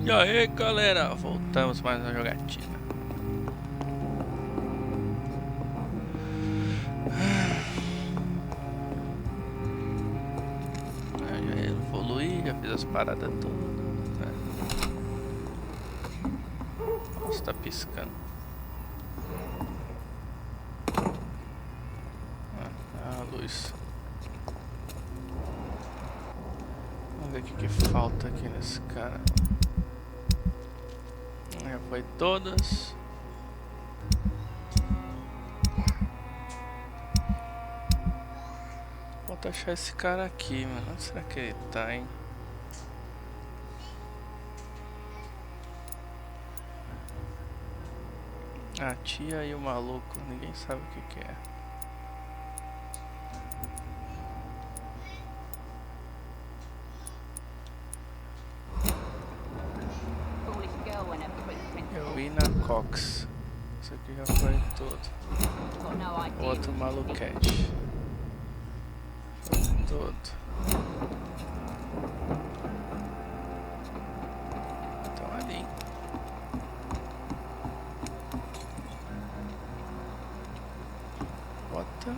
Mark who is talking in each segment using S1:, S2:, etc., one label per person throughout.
S1: E aí galera, voltamos mais uma jogatina. Já evoluí, já fiz as paradas todas, né? Nossa, tá piscando. A luz. Vamos ver o que falta aqui nesse cara. Já foi todas. Falta achar esse cara aqui, mano. Onde será que ele tá, hein? A tia e o maluco, ninguém sabe o que é. Eu ia na Cox. Isso aqui já foi todo. Outro maluquete. Foi todo. Então ali. Bota.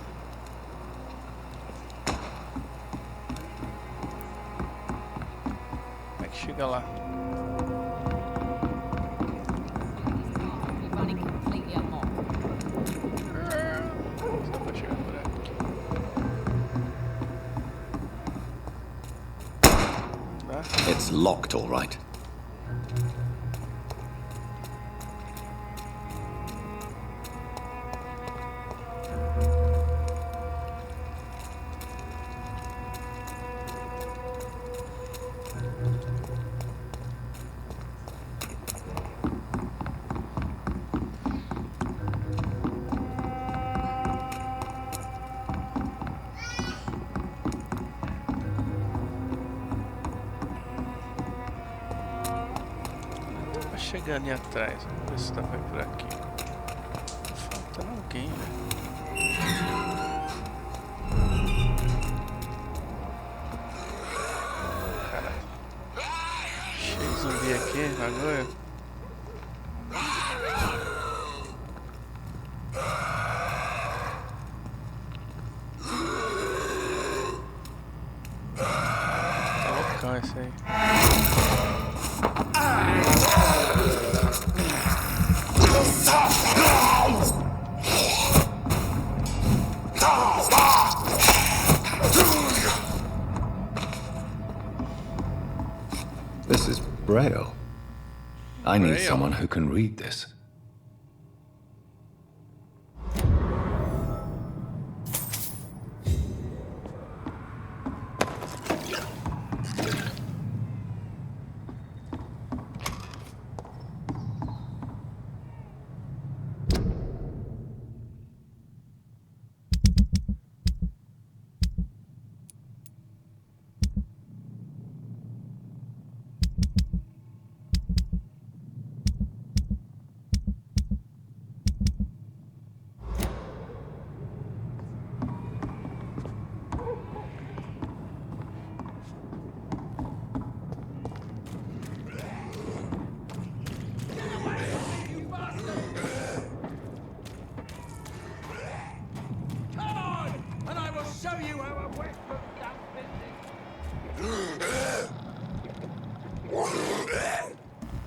S1: Como é que chega lá?
S2: It's locked, all right.
S1: Chegando ali atrás, vamos ver se tá por aqui. Tá faltando alguém, velho. Caralho. Cheio de zumbi aqui agora. Tá loucão esse aí.
S2: This is Braille. I need
S1: Braille?
S2: someone who can read this.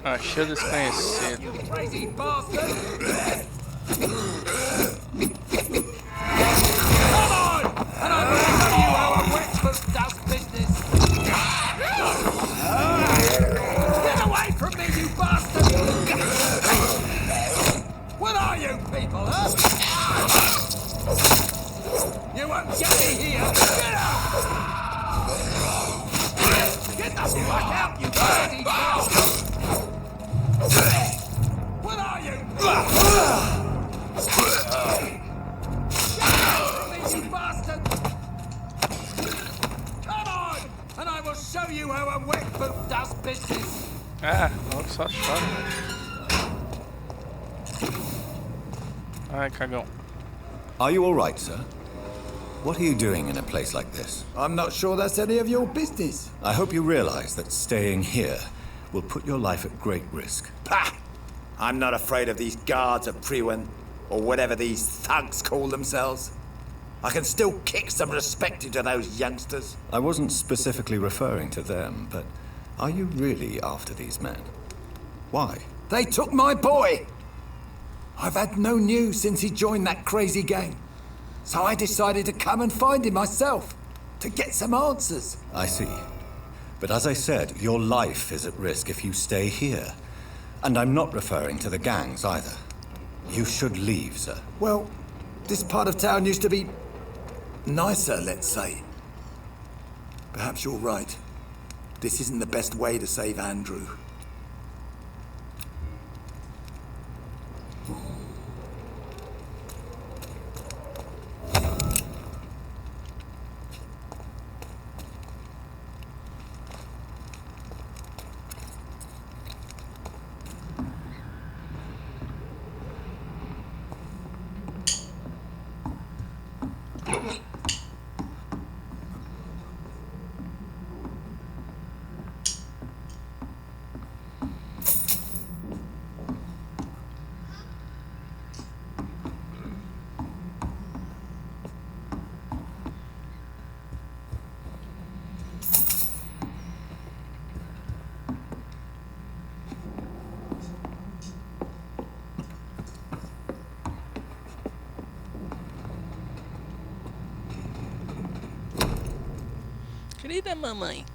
S1: Achei desconhecido. Ah, não, só chora, velho. Ai, cagão.
S2: Are you all right, sir? What are you doing in a place like this?
S3: I'm not sure that's any of your business.
S2: I hope you realize that staying here will put your life at great risk.
S3: Pah! I'm not afraid of these guards of Priwen, or whatever these thugs call themselves. I can still kick some respect into those youngsters.
S2: I wasn't specifically referring to them, but are you really after these men? Why?
S3: They took my boy! I've had no news since he joined that crazy gang. So I decided to come and find him myself, to get some answers.
S2: I see. But as I said, your life is at risk if you stay here. And I'm not referring to the gangs either. You should leave, sir.
S3: Well, this part of town used to be nicer, let's say. Perhaps you're right. This isn't the best way to save Andrew.
S1: Querida mamãe,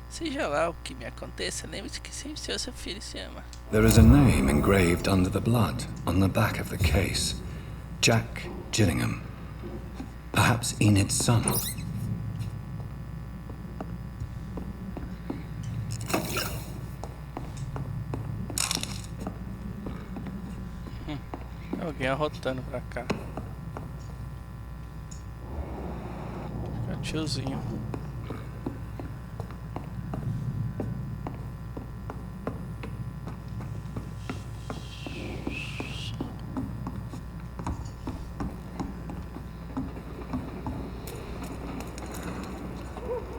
S1: seja lá o que me aconteça, lembre-se que sempre seu filho se ama.
S2: There is a name engraved under the blood on the back of the case. Jack Gillingham. Perhaps Enid's son.
S1: Alguém arrotando pra cá. É o tiozinho.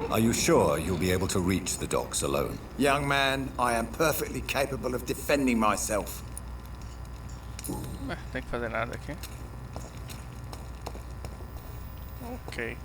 S2: Are you sure you'll be able to reach the docks alone?
S3: Young man, I am perfectly capable of defending myself.
S1: Não tem que fazer nada aqui. Ok.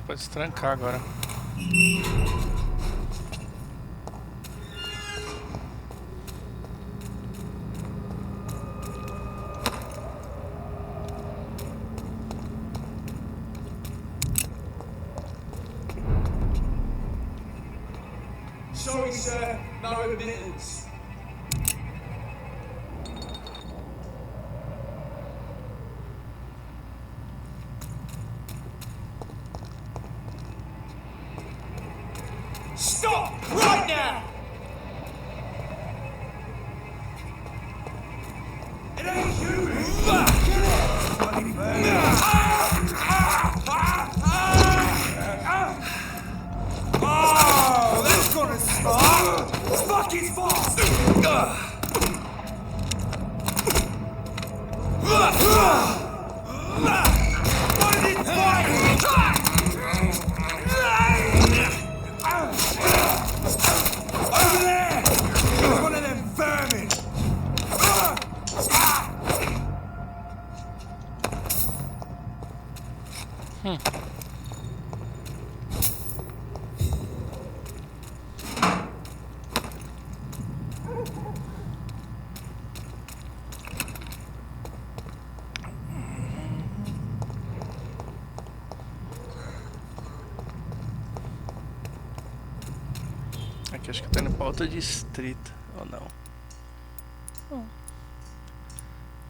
S1: Pode se trancar agora.
S3: Sorry, sir. No admittance. his fast! Over there! One of them vermin!
S1: Aqui acho que tá indo pra outro distrito, ou não?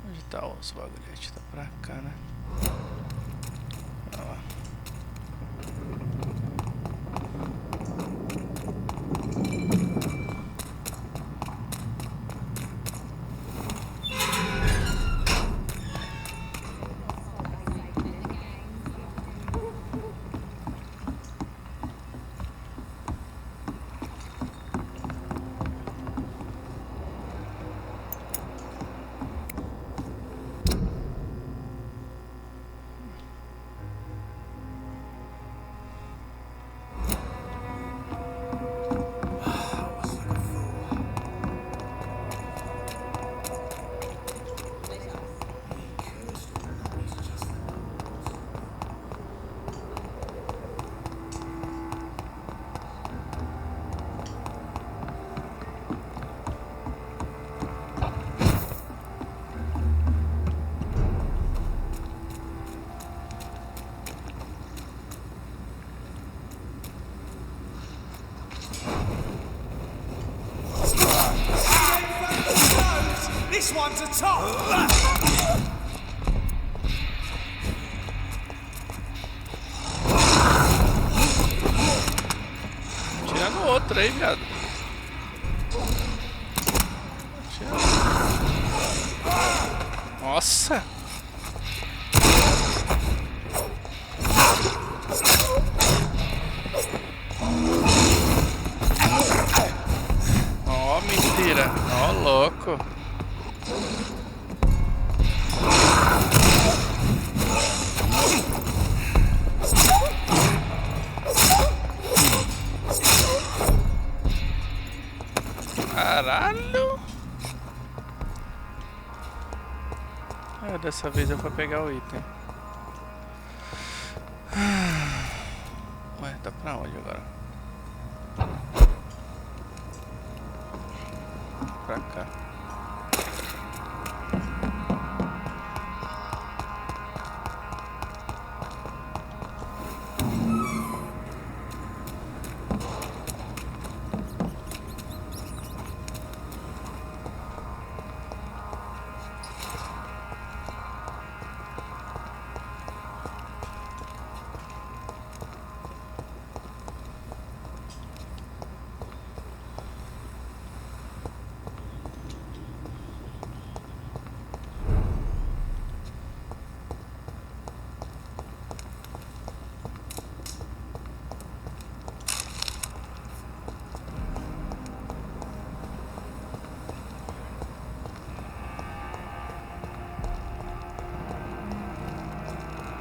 S1: Onde tá os bagulhetes? Tá pra cá, né? Olha lá.
S3: This one's a top!
S1: Tirando outro aí, viado. Nossa! Ó, mentira! Ó, louco! Caralho! Dessa vez eu vou pegar o item. Ué, tá pra onde agora? Pra cá.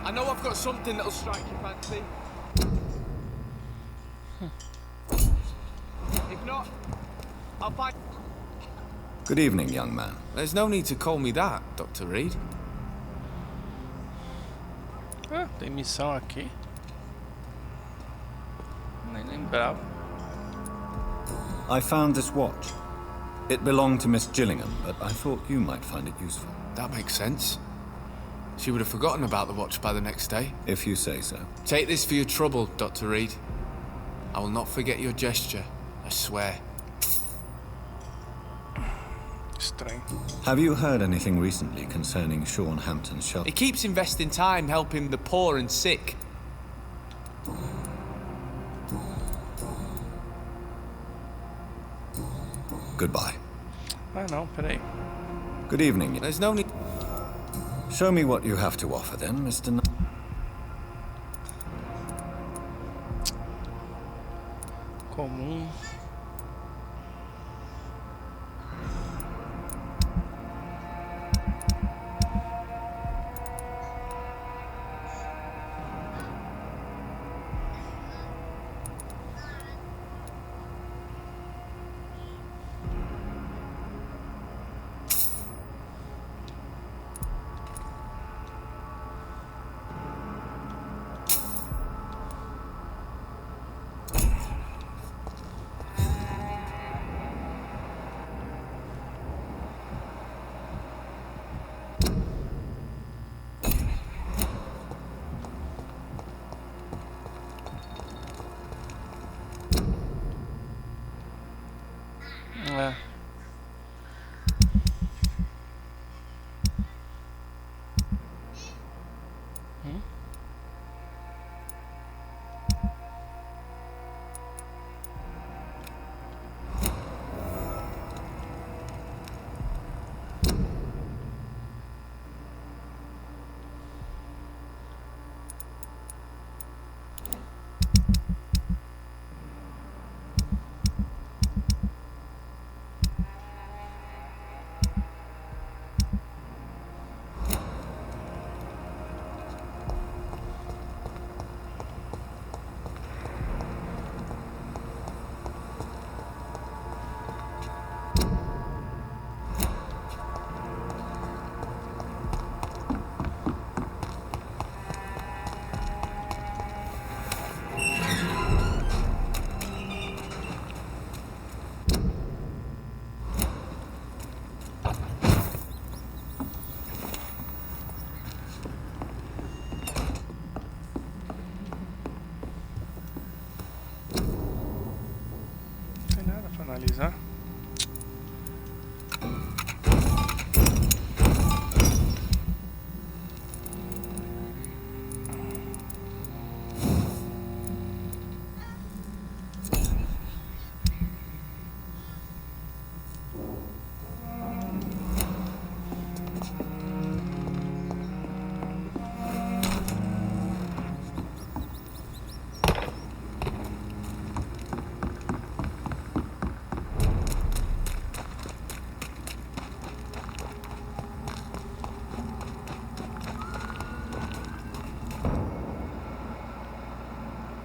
S4: I know I've got something that'll strike your fancy. If not, I'll find...
S2: Good evening, young man.
S4: There's no need to call me that, Dr. Reed.
S1: Ah, tem missão aqui. Nem lembrava.
S2: I found this watch. It belonged to Miss Gillingham, but I thought you might find it useful.
S4: That makes sense. She would have forgotten about the watch by the next day.
S2: If you say so.
S4: Take this for your trouble, Dr. Reed. I will not forget your gesture, I swear.
S1: Estranho.
S2: Have you heard anything recently concerning Sean Hampton's shelter?
S4: He keeps investing time helping the poor and sick.
S2: Goodbye.
S1: Ah, não, peraí.
S2: Good evening.
S4: There's no need...
S2: Show me what you have to offer then, Mr.
S1: Comum.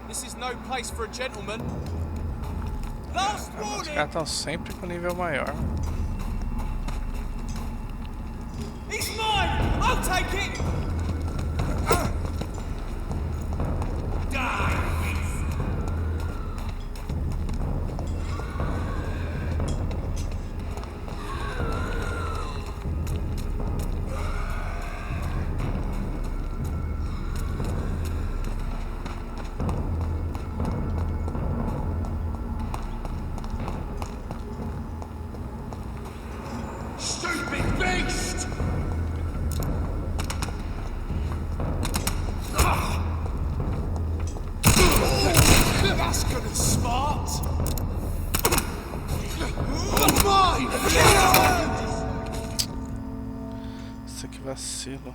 S5: This is no place for a gentleman. Last
S1: Os
S5: warning!
S1: caras estão sempre com nível maior.
S5: He's mine! I'll take it! Stupid beast! That's good and smart! Mine!
S1: Isso aqui vacilo.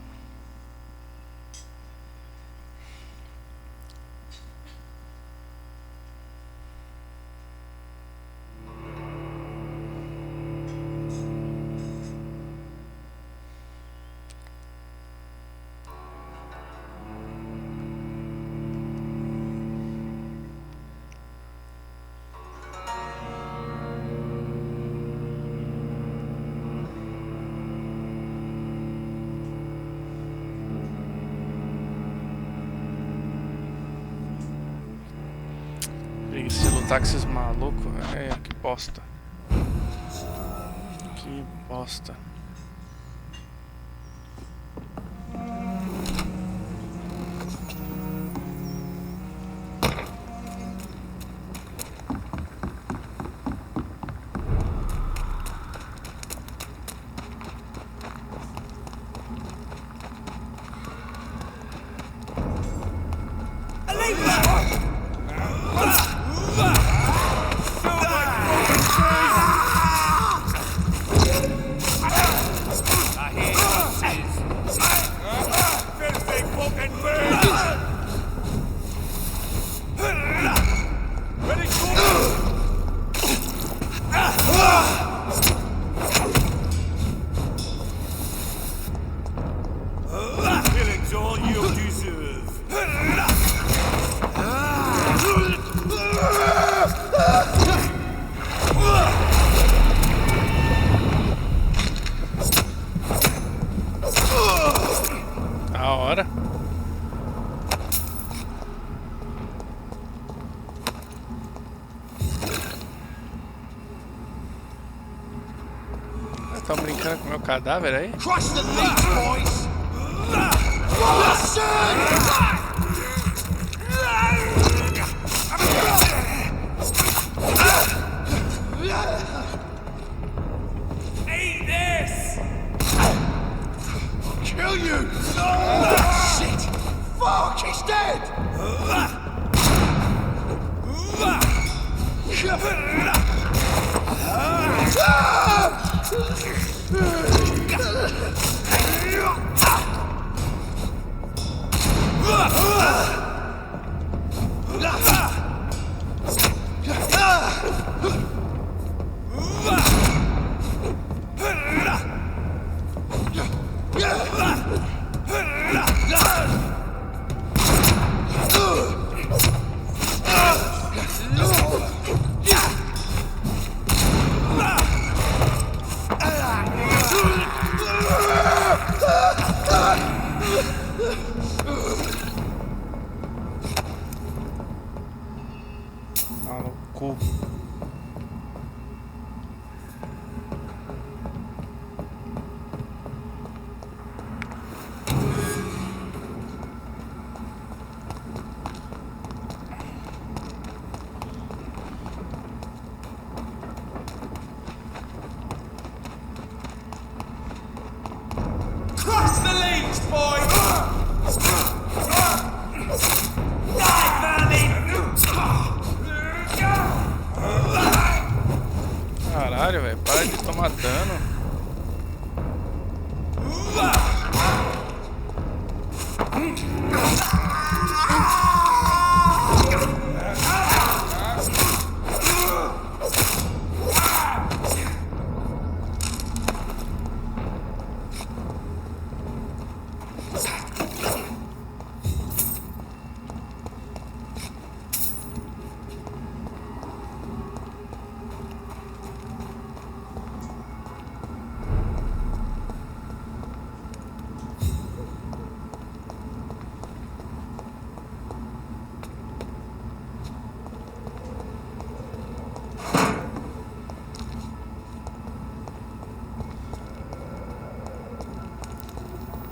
S1: E se lutar com esses malucos, que bosta. Que bosta. Da hora. Estão brincando com o meu cadáver aí?
S5: Crush the meat, boys! Eat this! Kill you! Shit! Fuck, he's dead! next, boy!
S1: Caralho, velho, para de tomar dano.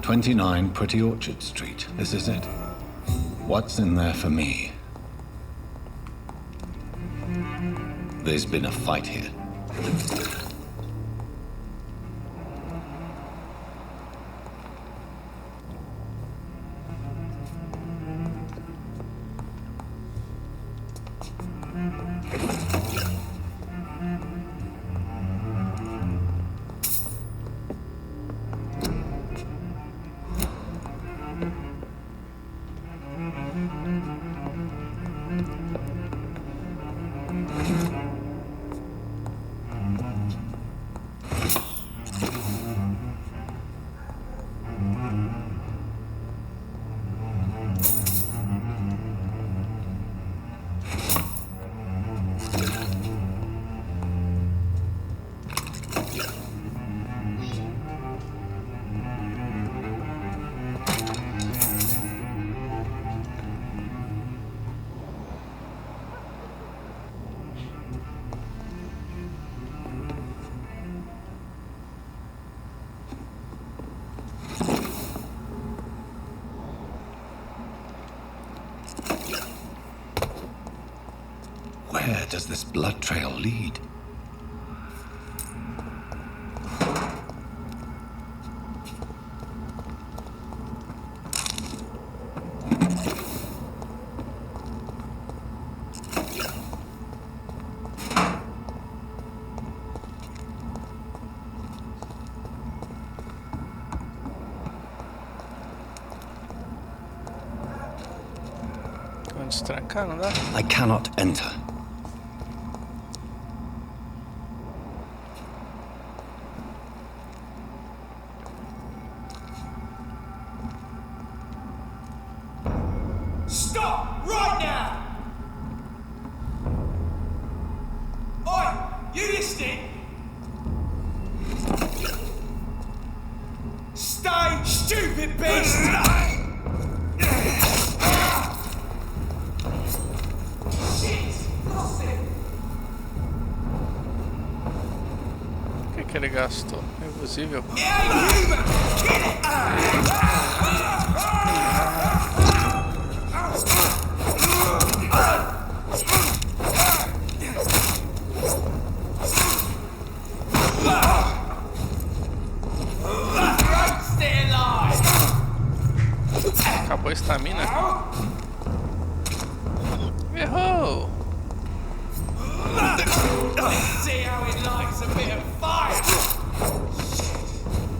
S2: "29 Pretty Orchard Street. This is it. What's in there for me? There's been a fight here. Where does this blood trail lead?
S1: Trancar, não dá?
S2: I cannot enter.
S5: Stop! Right now! Oi! You listening? Stay, stupid beast!
S1: Que ele gastou? Invisível. Acabou a estamina. Errou!
S5: See how it likes a bit of fire!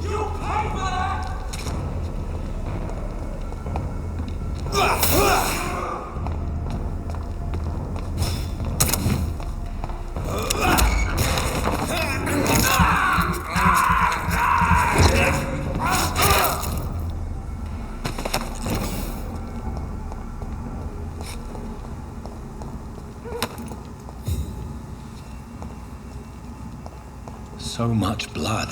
S5: You'll pay for that!
S2: So much blood.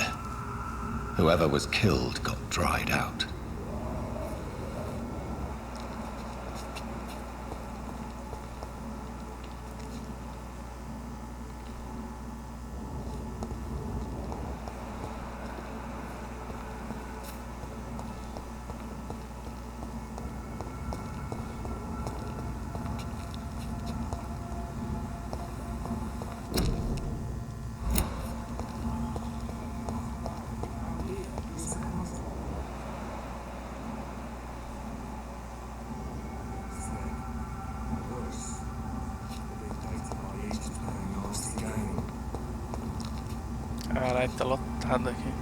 S2: Whoever was killed got dried out.
S1: Caralho, tá lotado aqui.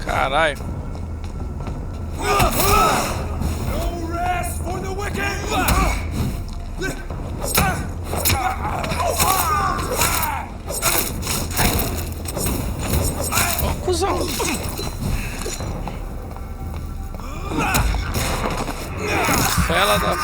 S1: Caralho.
S3: No rest for the wicked!
S1: Ô, cuzão. Fela da...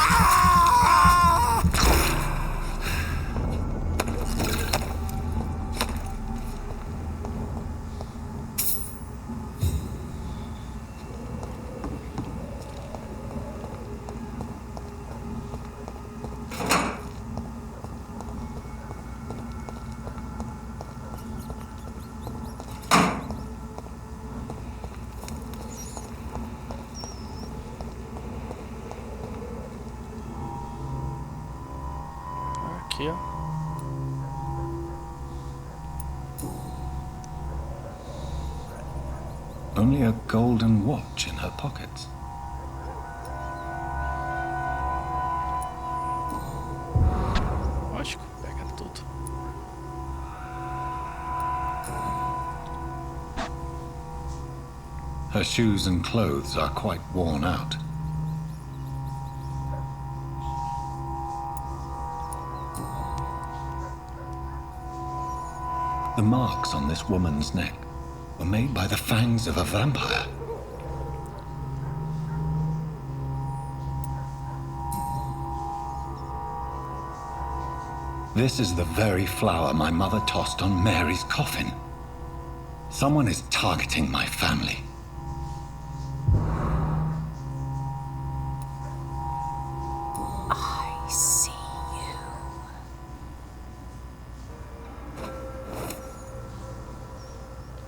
S1: Aqui, ó.
S2: Only a golden watch in her pockets.
S1: Lógico, pega tudo.
S2: Her shoes and clothes are quite worn out. The marks on this woman's neck were made by the fangs of a vampire. This is the very flower my mother tossed on Mary's coffin. Someone is targeting my family.
S6: I see you.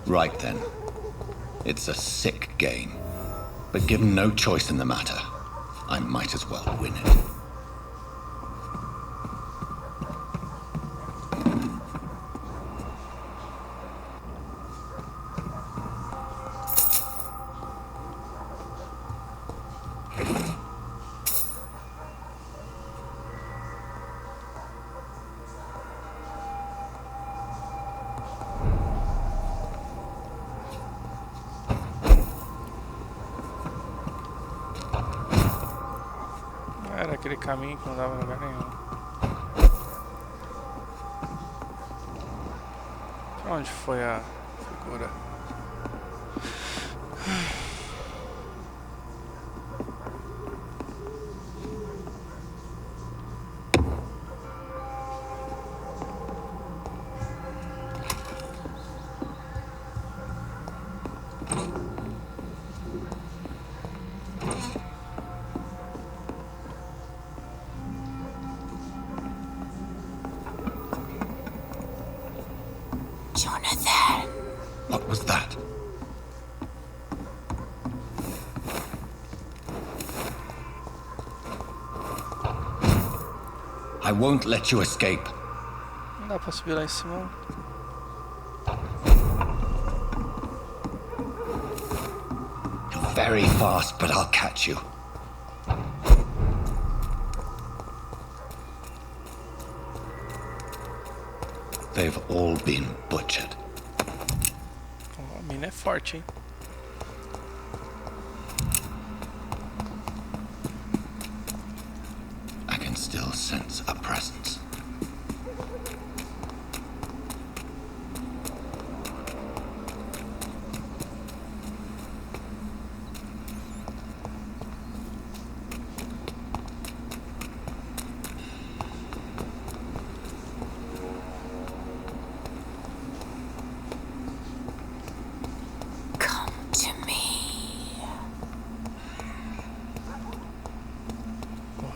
S2: Right then. It's a sick game. But given no choice in the matter, I might as well win it.
S1: Era aquele caminho que não dava lugar nenhum. Pra onde foi a figura?
S6: Jonathan.
S2: What was that? I won't let you escape.
S1: Não dá pra subir lá em cima.
S2: You're very fast, but I'll catch you. They've all been butchered.
S1: A mina é forte, hein?
S2: I can still sense a presence.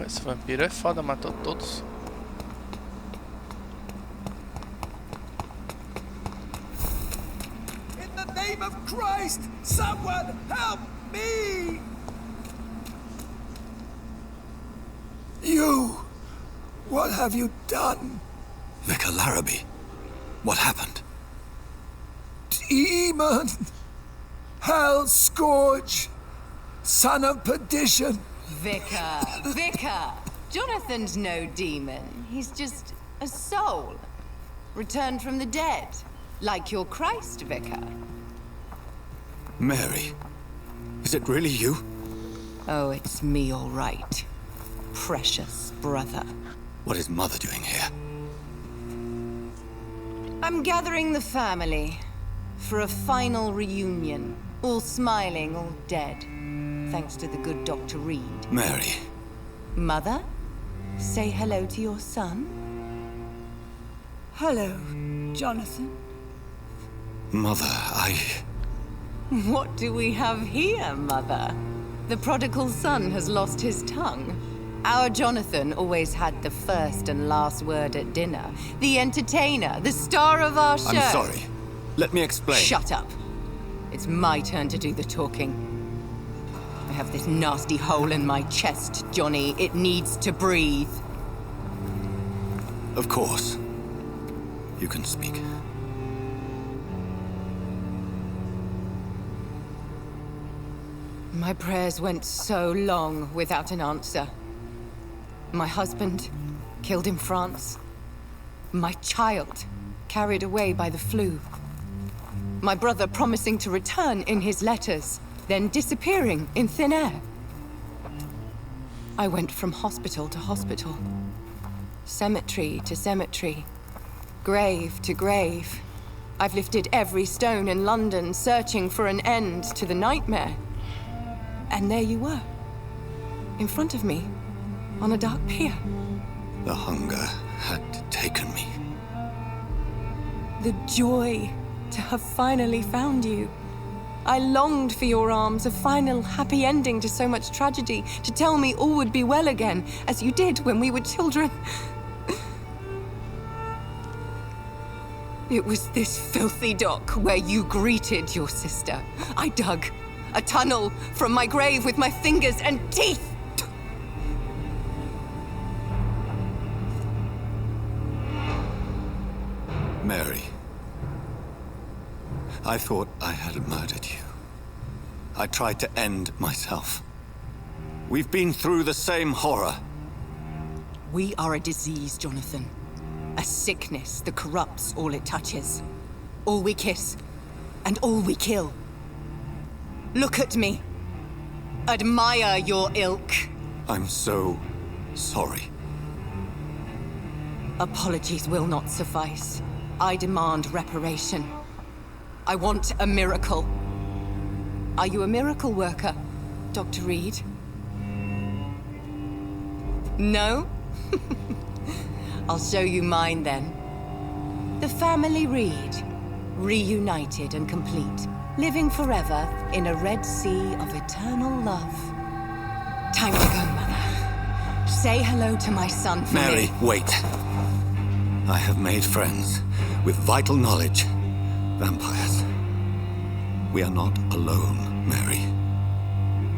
S1: Esse vampiro é foda, matou todos.
S3: In the name of Christ, someone help me! You! What have you done?
S2: Vicar Larrabee, what happened?
S3: Demon! Hell scourge! Son of perdition!
S6: Vicar! Jonathan's no demon. He's just a soul. Returned from the dead. Like your Christ, Vicar.
S2: Mary, is it really you?
S6: Oh, it's me, all right. Precious brother.
S2: What is Mother doing here?
S6: I'm gathering the family for a final reunion. All smiling, all dead. Thanks to the good Dr. Reed.
S2: Mary.
S6: Mother, say hello to your son.
S7: Hello, Jonathan.
S2: Mother,
S6: What do we have here, Mother? The prodigal son has lost his tongue. Our Jonathan always had the first and last word at dinner. The entertainer, the star of our show.
S2: I'm sorry. Let me explain.
S6: Shut up. It's my turn to do the talking. I have this nasty hole in my chest, Johnny. It needs to breathe.
S2: Of course. You can speak.
S6: My prayers went so long without an answer. My husband, killed in France. My child, carried away by the flu. My brother promising to return in his letters, then disappearing in thin air. I went from hospital to hospital. Cemetery to cemetery. Grave to grave. I've lifted every stone in London, searching for an end to the nightmare. And there you were, in front of me, on a dark pier.
S2: The hunger had taken me.
S6: The joy to have finally found you. I longed for your arms, a final happy ending to so much tragedy, to tell me all would be well again, as you did when we were children. It was this filthy dock where you greeted your sister. I dug a tunnel from my grave with my fingers and teeth.
S2: Mary. I thought I had murdered you. I tried to end myself. We've been through the same horror.
S6: We are a disease, Jonathan. A sickness that corrupts all it touches. All we kiss, and all we kill. Look at me. Admire your ilk.
S2: I'm so sorry.
S6: Apologies will not suffice. I demand reparation. I want a miracle. Are you a miracle worker, Dr. Reed? No? I'll show you mine then. The family Reed, reunited and complete, living forever in a red sea of eternal love. Time to go, Mother. Say hello to my son for
S2: Mary,
S6: me.
S2: wait. I have made friends with vital knowledge. Vampires. We are not alone, Mary.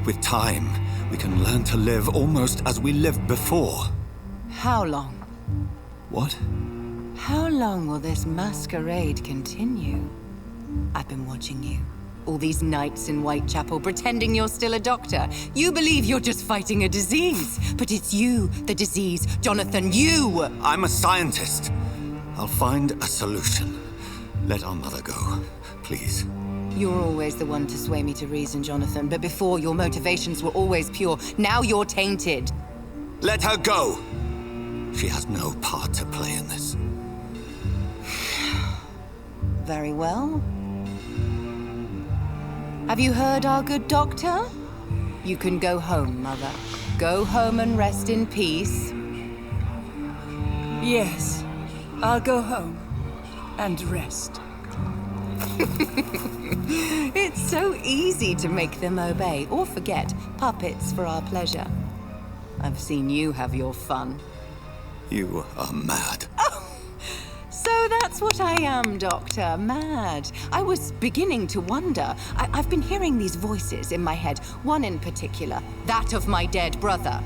S2: With time, we can learn to live almost as we lived before.
S6: How long?
S2: What?
S6: How long will this masquerade continue? I've been watching you. All these nights in Whitechapel, pretending you're still a doctor. You believe you're just fighting a disease. But it's you, the disease. Jonathan, you!
S2: I'm a scientist. I'll find a solution. Let our mother go, please.
S6: You're always the one to sway me to reason, Jonathan. But before, your motivations were always pure. Now you're tainted.
S2: Let her go! She has no part to play in this.
S6: Very well. Have you heard our good doctor? You can go home, Mother. Go home and rest in peace.
S7: Yes, I'll go home and rest.
S6: It's so easy to make them obey or forget puppets for our pleasure. I've seen you have your fun.
S2: You are mad.
S6: So that's what I am, Doctor. Mad. I was beginning to wonder. I've been hearing these voices in my head. One in particular, that of my dead brother.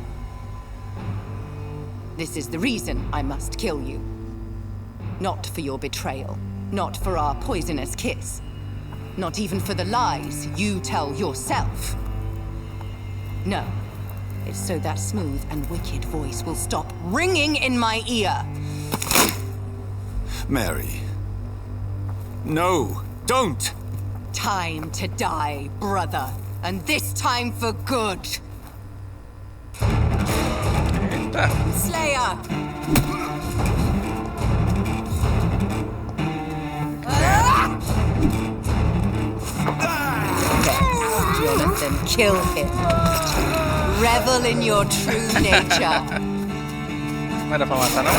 S6: This is the reason I must kill you. Not for your betrayal. Not for our poisonous kiss. Not even for the lies you tell yourself. No. It's so that smooth and wicked voice will stop ringing in my ear.
S2: Mary. No, don't!
S6: Time to die, brother. And this time for good. Slayer! Yes, Jonathan, kill him. Revel in your true nature.
S1: Não era pra matar, não?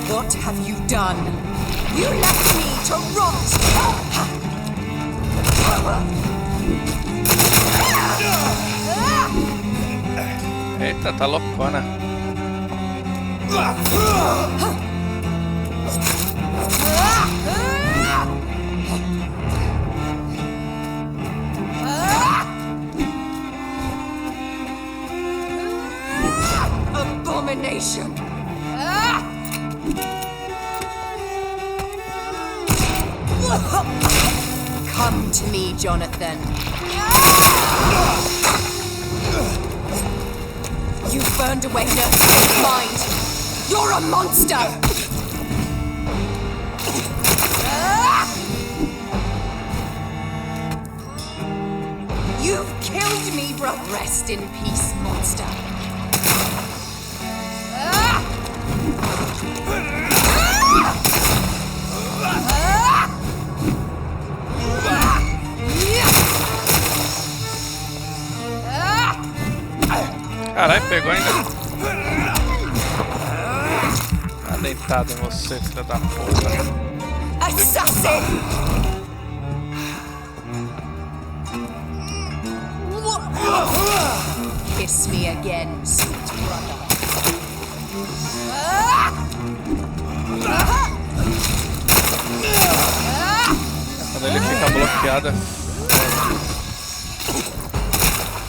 S6: What have you done? You left me to rot!
S1: Eita, tá loucona.
S6: Abomination! Come to me, Jonathan. You burned away Nurse's mind. You're a monster! You've killed me, bro. Rest in peace, monster.
S1: Caralho, pegou ainda. Tá deitado em você, filha da puta.
S6: Assassin! Kiss me again, sweet brother.
S1: Quando ele fica bloqueado,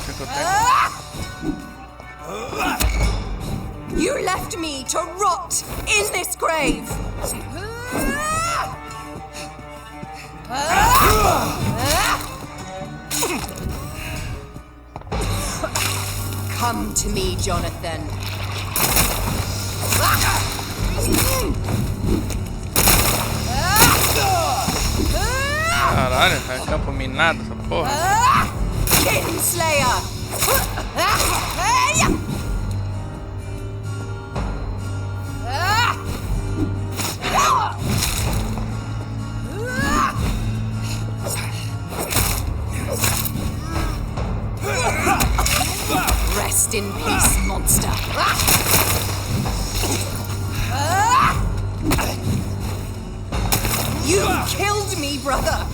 S1: fica até...
S6: You left me to rot in this grave! Come to me, Jonathan.
S1: Caralho, é campo minado essa porra.
S6: Kinslayer! Rest in peace, monster. You killed me, brother.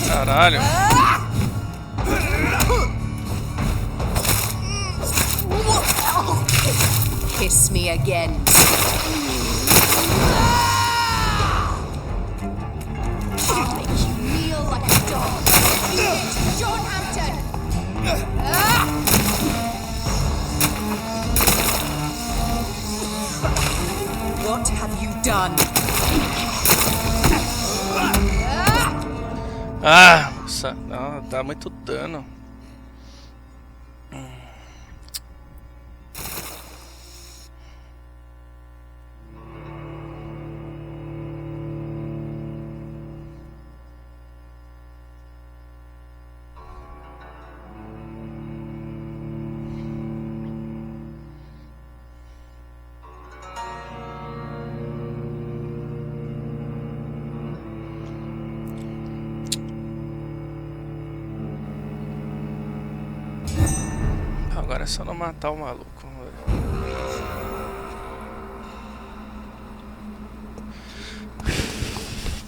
S1: Caralho.
S6: Kiss me again. I'll make you kneel like a dog. John Hampton! What have you done?
S1: Ah, nossa, não, dá muito dano. agora é só não matar o maluco. Vamos ver.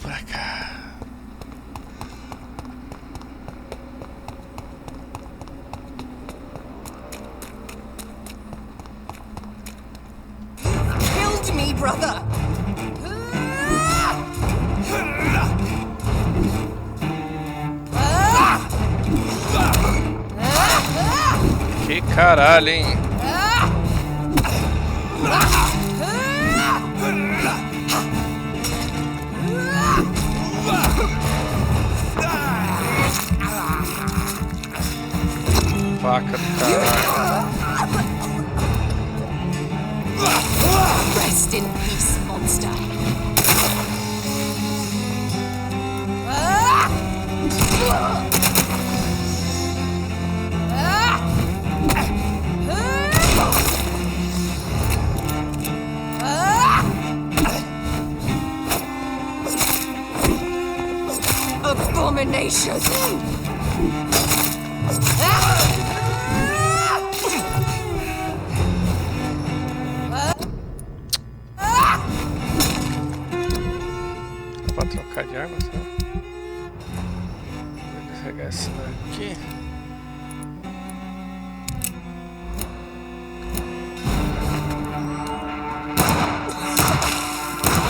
S1: Pra cá.
S6: Killed me, brother!
S1: Que caralho, hein? Faca do caralho.
S6: Rest in peace, monster. Abomination!
S1: Pra trocar de arma, sabe? Vou pegar essa daqui.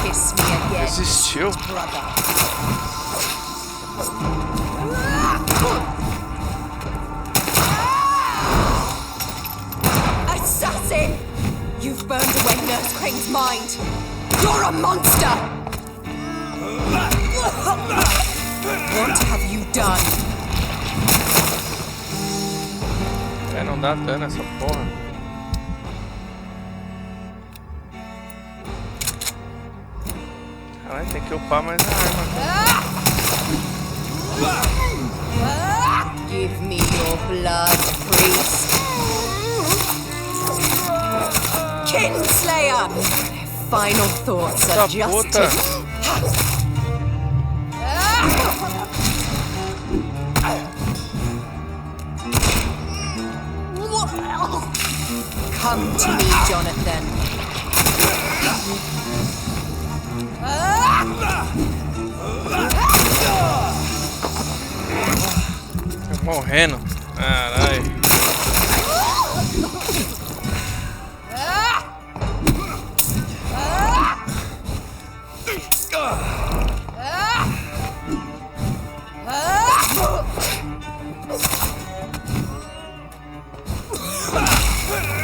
S6: Kiss me again,
S1: Desistiu.
S6: brother. Assassin! You've burned away Nurse Crane's mind. You're a monster! What have you done?
S1: É, não dá dano essa porra. Caralho, tem que upar mais a arma.
S6: Give me your blood, priest. Kinslayer! Their final thoughts are just
S1: puta.
S6: to... Come to me, Jonathan.
S1: Tô morrendo. Caralho.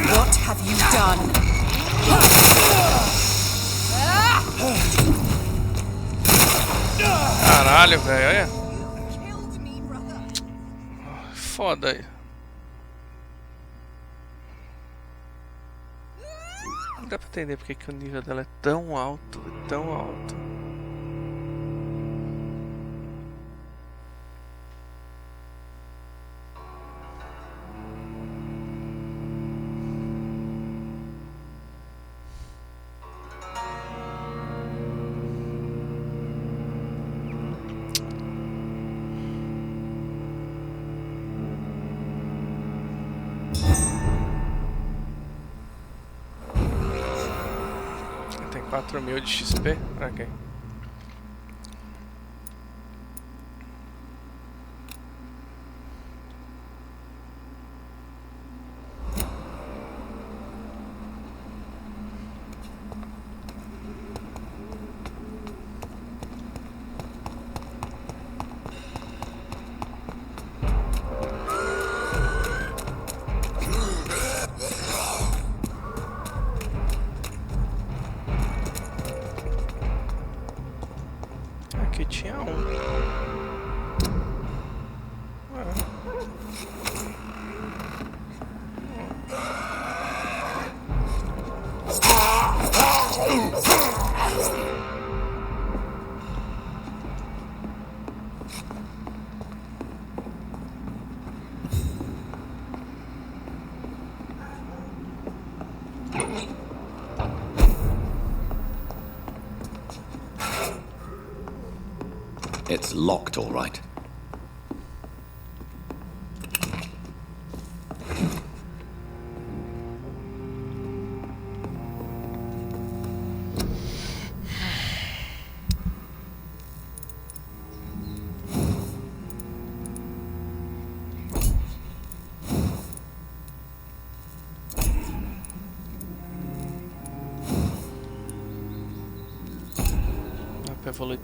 S6: What have you done?
S1: Caralho, velho, olha. Foda aí. Não dá pra entender porque que o nível dela é tão alto, tão alto. Tem 4.000 de XP? Ok. Aqui tinha um.
S2: It's locked, all right.
S1: evoluir.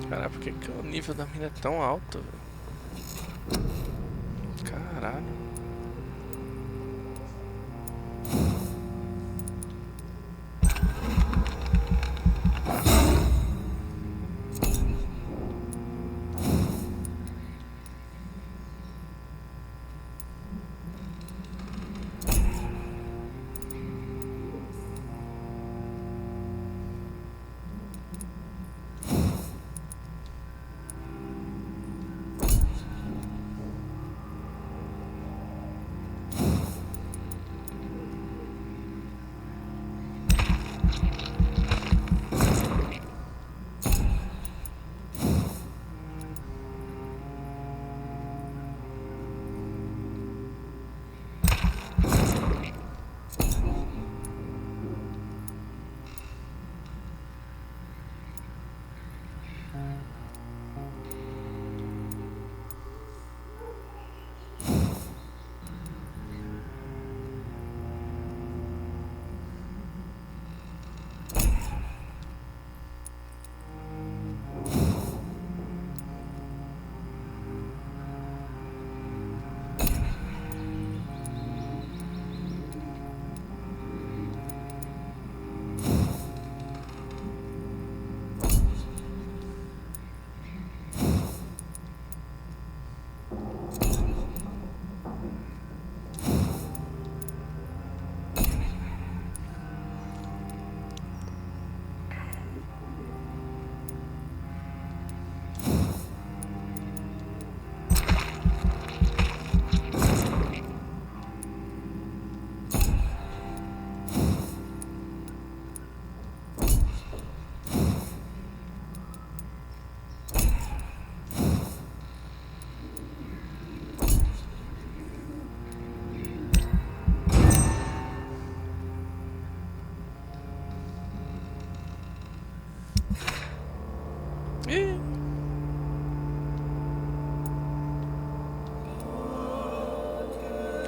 S1: Caralho, por que o nível da mina é tão alto, velho? Caralho.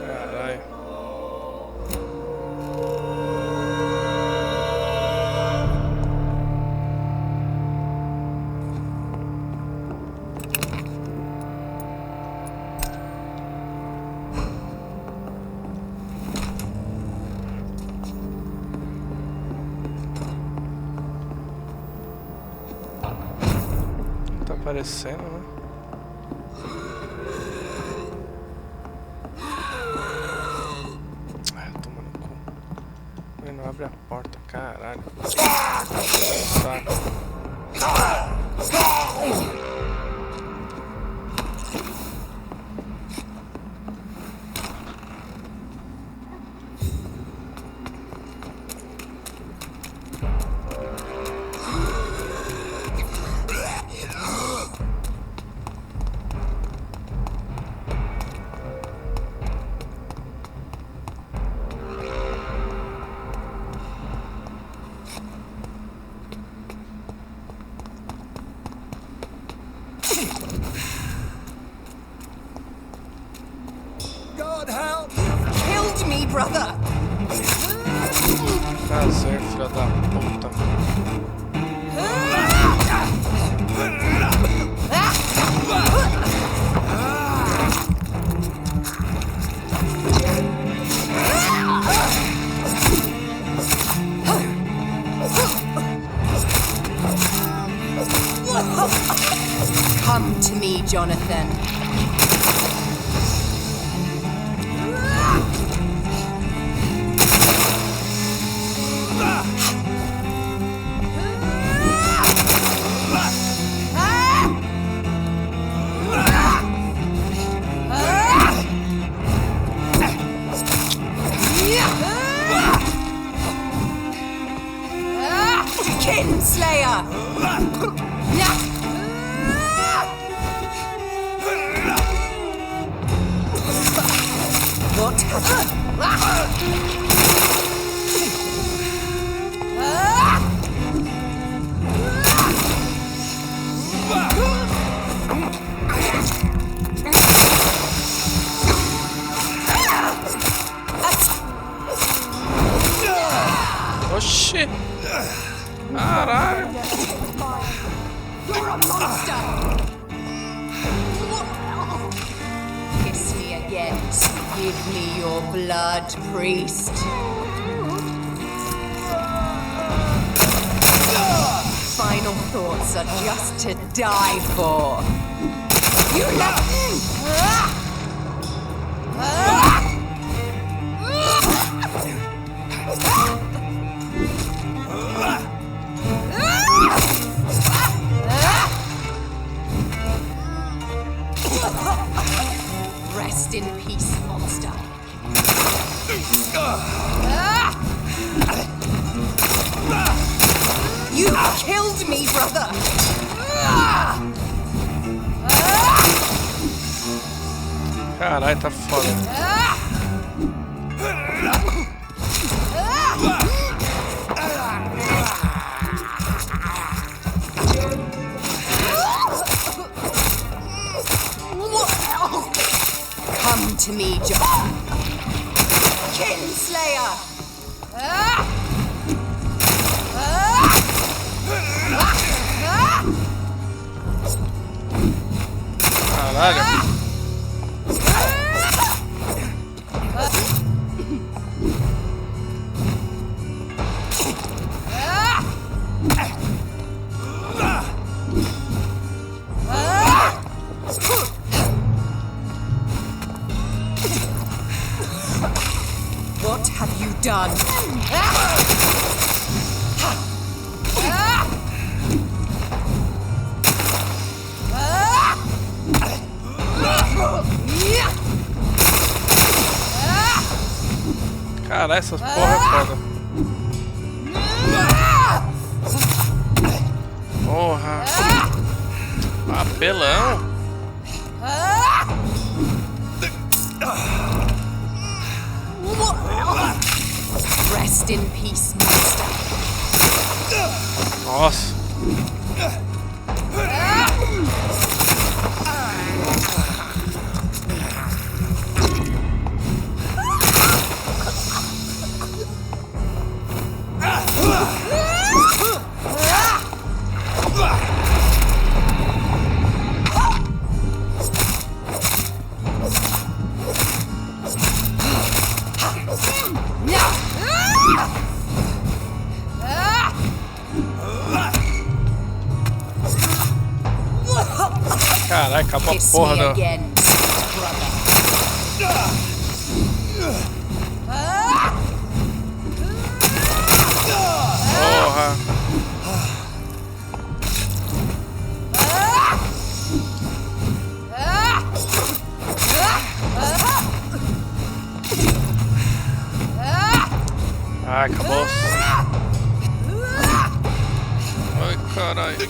S1: Caralho. Tá aparecendo, né? Toma no cu. Ele não abre a porta, caralho. Saco.
S3: God help!
S6: Killed me, brother!
S1: Prazer, filha da puta.
S6: Come to me, Jonathan. Kinslayer! What have you...
S1: Oxi! Caralho!
S6: You're a monster! Kiss me again. Give me your blood, priest. Final thoughts are just to die for. You left... Rest in peace, monster. You killed me, brother!
S1: Caralho, tá foda.
S6: Come to me, John. Kinslayer!
S1: Caralho.
S6: What have you done?
S1: Caralho, essas porra é foda. Porra. Apelão.
S6: Rest in peace, master.
S1: Nossa. Caralho, acabou a porra da... Porra. Ai, acabou. Ai, caralho.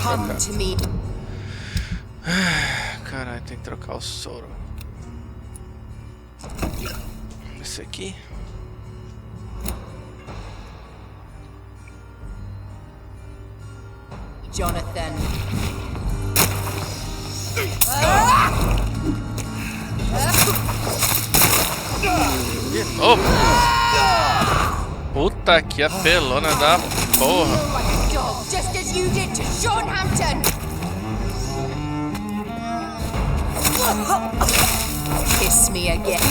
S6: Come to me.
S1: Caralho, tem que trocar o soro. Esse aqui.
S6: Jonathan.
S1: De novo. Puta que apelona da porra.
S6: Just as you did to Sean Hampton. Kiss me again.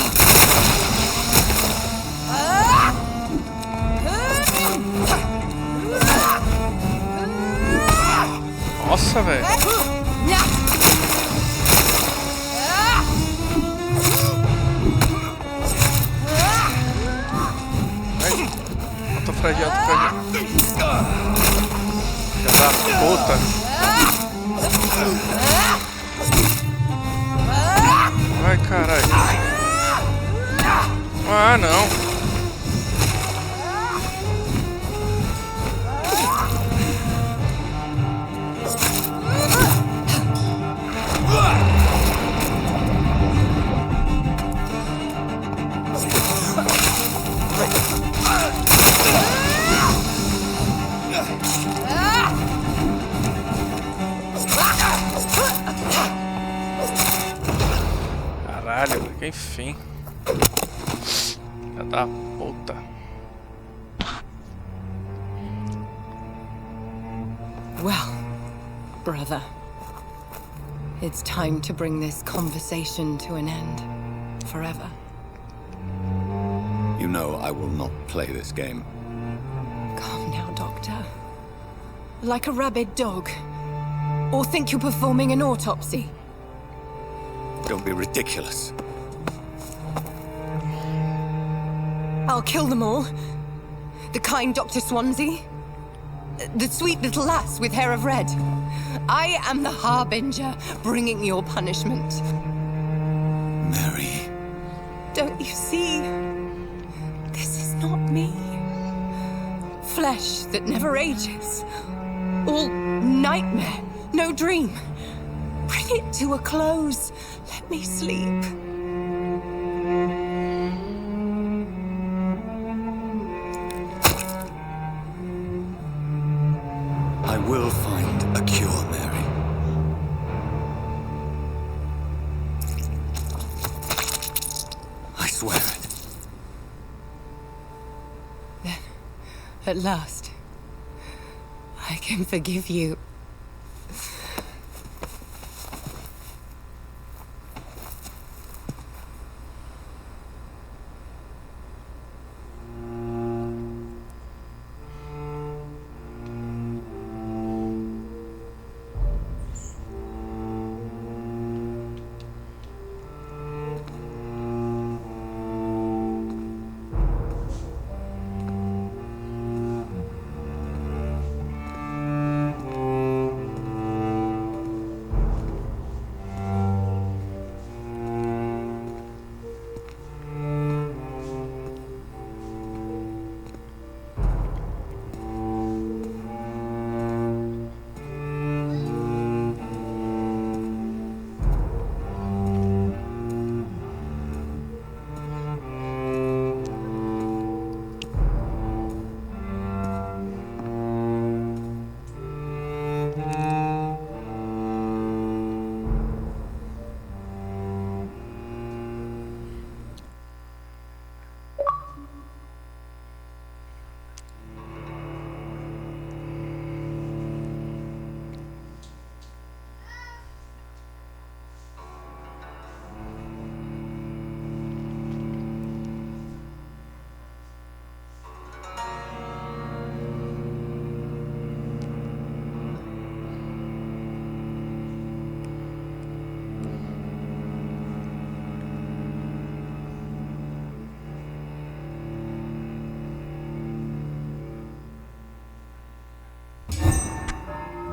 S1: Nossa, velho. Tô fragil, tô fragil. Filha da puta. Ai, caralho. Ah, não. Caralho, enfim. Filha da puta.
S6: Well, brother, it's time to bring this conversation to an end. Forever.
S2: You know I will not play this game.
S6: Calm down, Doctor. Like a rabid dog. Or think you're performing an autopsy.
S2: Don't be ridiculous.
S6: I'll kill them all. The kind Dr. Swansea. The sweet little lass with hair of red. I am the Harbinger, bringing your punishment.
S2: Mary.
S6: Don't you see? This is not me. Flesh that never ages. All nightmare, no dream. Bring it to a close. Let me sleep.
S2: I will find a cure, Mary. I swear it.
S6: Then, at last, I can forgive you.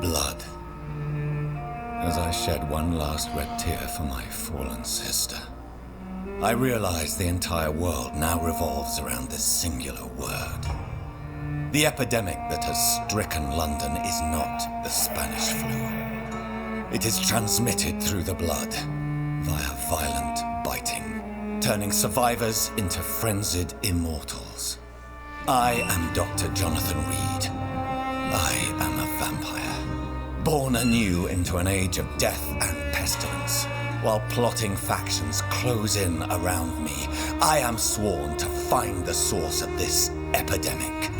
S2: Blood. As I shed one last red tear for my fallen sister, I realize the entire world now revolves around this singular word. The epidemic that has stricken London is not the Spanish flu. It is transmitted through the blood, via violent biting, turning survivors into frenzied immortals. I am Dr. Jonathan Reed. I am a vampire. Born anew into an age of death and pestilence, while plotting factions close in around me, I am sworn to find the source of this epidemic.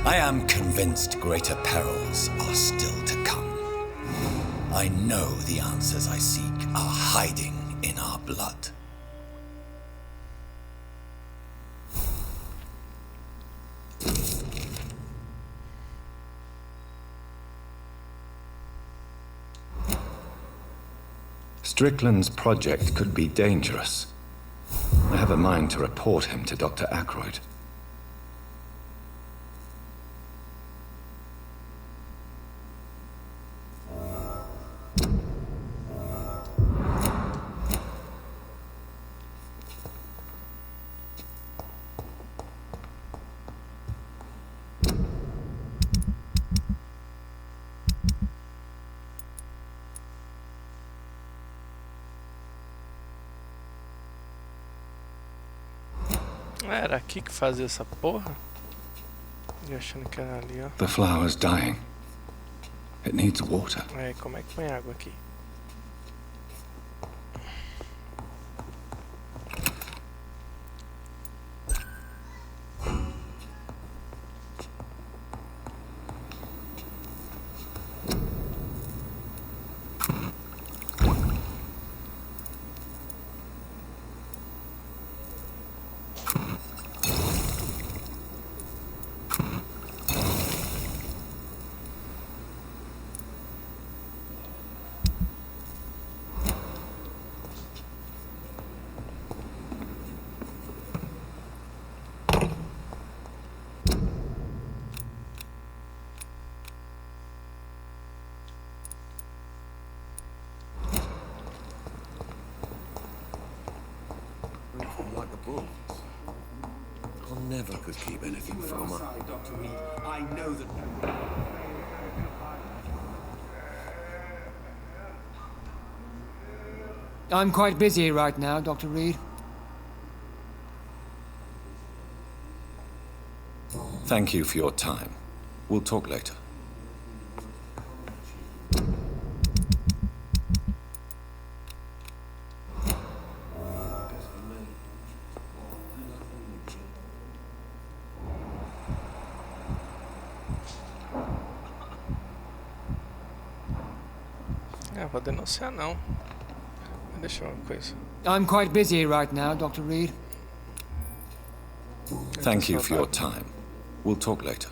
S2: I am convinced greater perils are still to come. I know the answers I seek are hiding in our blood.
S3: Strickland's project could be dangerous. I have a mind to report him to Dr. Ackroyd.
S1: Era aqui que fazia essa porra? E achando que era ali, ó.
S3: The flower's dying. It needs water.
S1: Aí, como é que põe água aqui?
S8: like a bull. I never could keep anything from her.
S9: Dr. Reed, I know that...
S10: I'm quite busy right now, Dr. Reed.
S2: Thank you for your time. We'll talk later.
S1: Vou denunciar não. Deixa uma coisa.
S10: I'm quite busy right now, Dr. Reed.
S2: Thank you for your time. We'll talk later.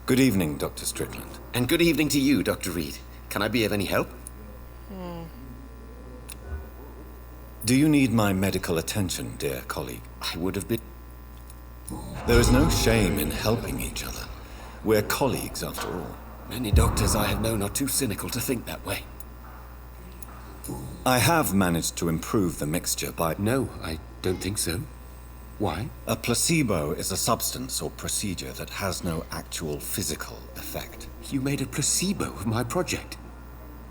S2: Good evening, Dr. Strickland.
S11: And good evening to you, Dr. Reed. Can I be of any help?
S2: Do you need my medical attention, dear colleague?
S11: I would have been...
S2: There is no shame in helping each other. We're colleagues, after all.
S11: Many doctors I have known are too cynical to think that way.
S2: I have managed to improve the mixture by...
S11: No, I don't think so. Why?
S2: A placebo is a substance or procedure that has no actual physical effect.
S11: You made a placebo of my project.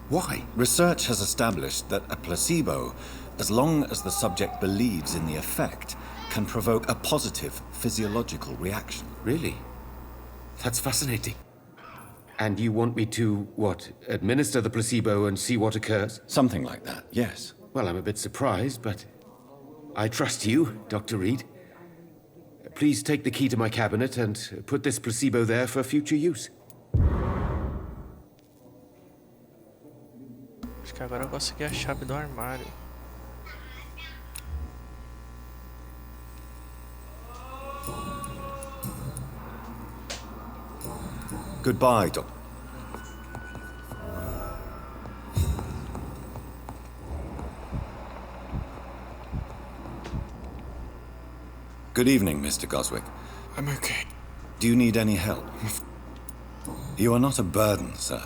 S11: Why?
S2: Research has established that a placebo, as long as the subject believes in the effect, can provoke a positive physiological reaction.
S11: Really? That's fascinating. And you want me to, what, administer the placebo and see what occurs?
S2: Something like that, yes.
S11: Well, I'm a bit surprised, but I trust you, Dr. Reed. Please take the key to my cabinet and put this placebo there for future use.
S1: Acho que agora eu consegui a chave do armário.
S2: Goodbye, Doc. Good evening, Mr. Goswick.
S4: I'm okay.
S2: Do you need any help? You are not a burden, sir.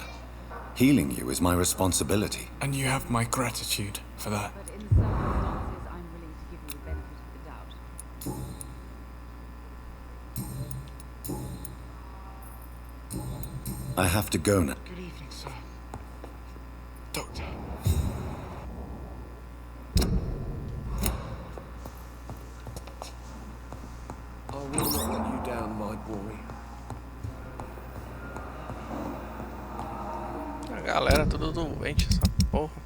S2: Healing you is my responsibility.
S4: And you have my gratitude for that.
S12: But in some instances, I'm willing to give you the benefit of the doubt.
S2: I have to go now.
S4: Good evening, sir. Doctor.
S8: I will not let you down, my boy.
S1: A galera tudo doente, essa porra.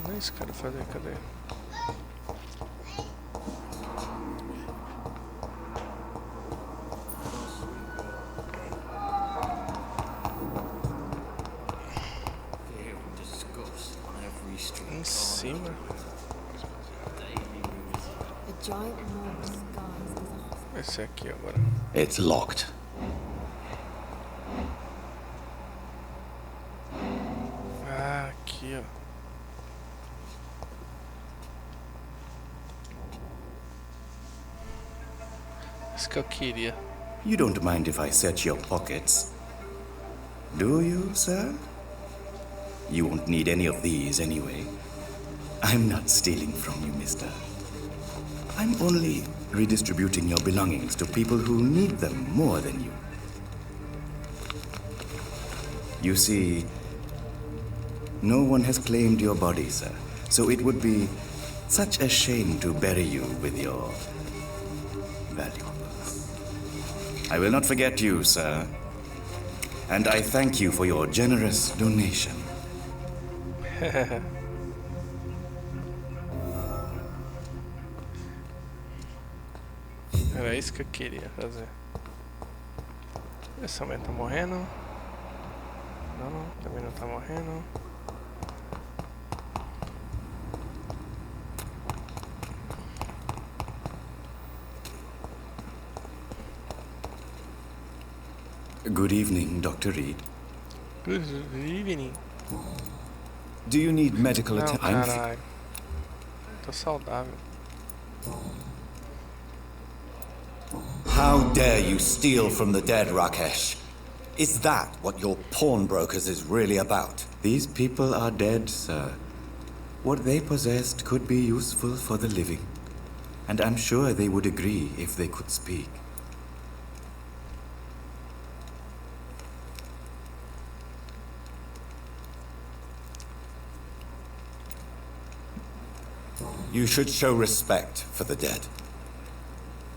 S1: Não é isso que eu quero fazer, cadê? Em cima. Esse aqui agora.
S2: It's locked.
S1: Ah, aqui, ó. Isso que eu queria.
S13: You don't mind if I search your pockets, do you, sir? You won't need any of these anyway. I'm not stealing from you, mister. I'm only redistributing your belongings to people who need them more than you. You see, no one has claimed your body, sir, so it would be such a shame to bury you with your valuables. I will not forget you, sir, and I thank you for your generous donation.
S1: Era isso que eu queria fazer. Esse homem tá morrendo. Não, também não tá morrendo.
S13: Good evening, Dr. Reed.
S1: Good evening.
S2: Do you need medical
S1: Não,
S2: attention?
S1: caralho. Tô saudável.
S2: How dare you steal from the dead, Rakesh? Is that what your pawnbrokers is really about?
S13: These people are dead, sir. What they possessed could be useful for the living. And I'm sure they would agree if they could speak.
S2: You should show respect for the dead.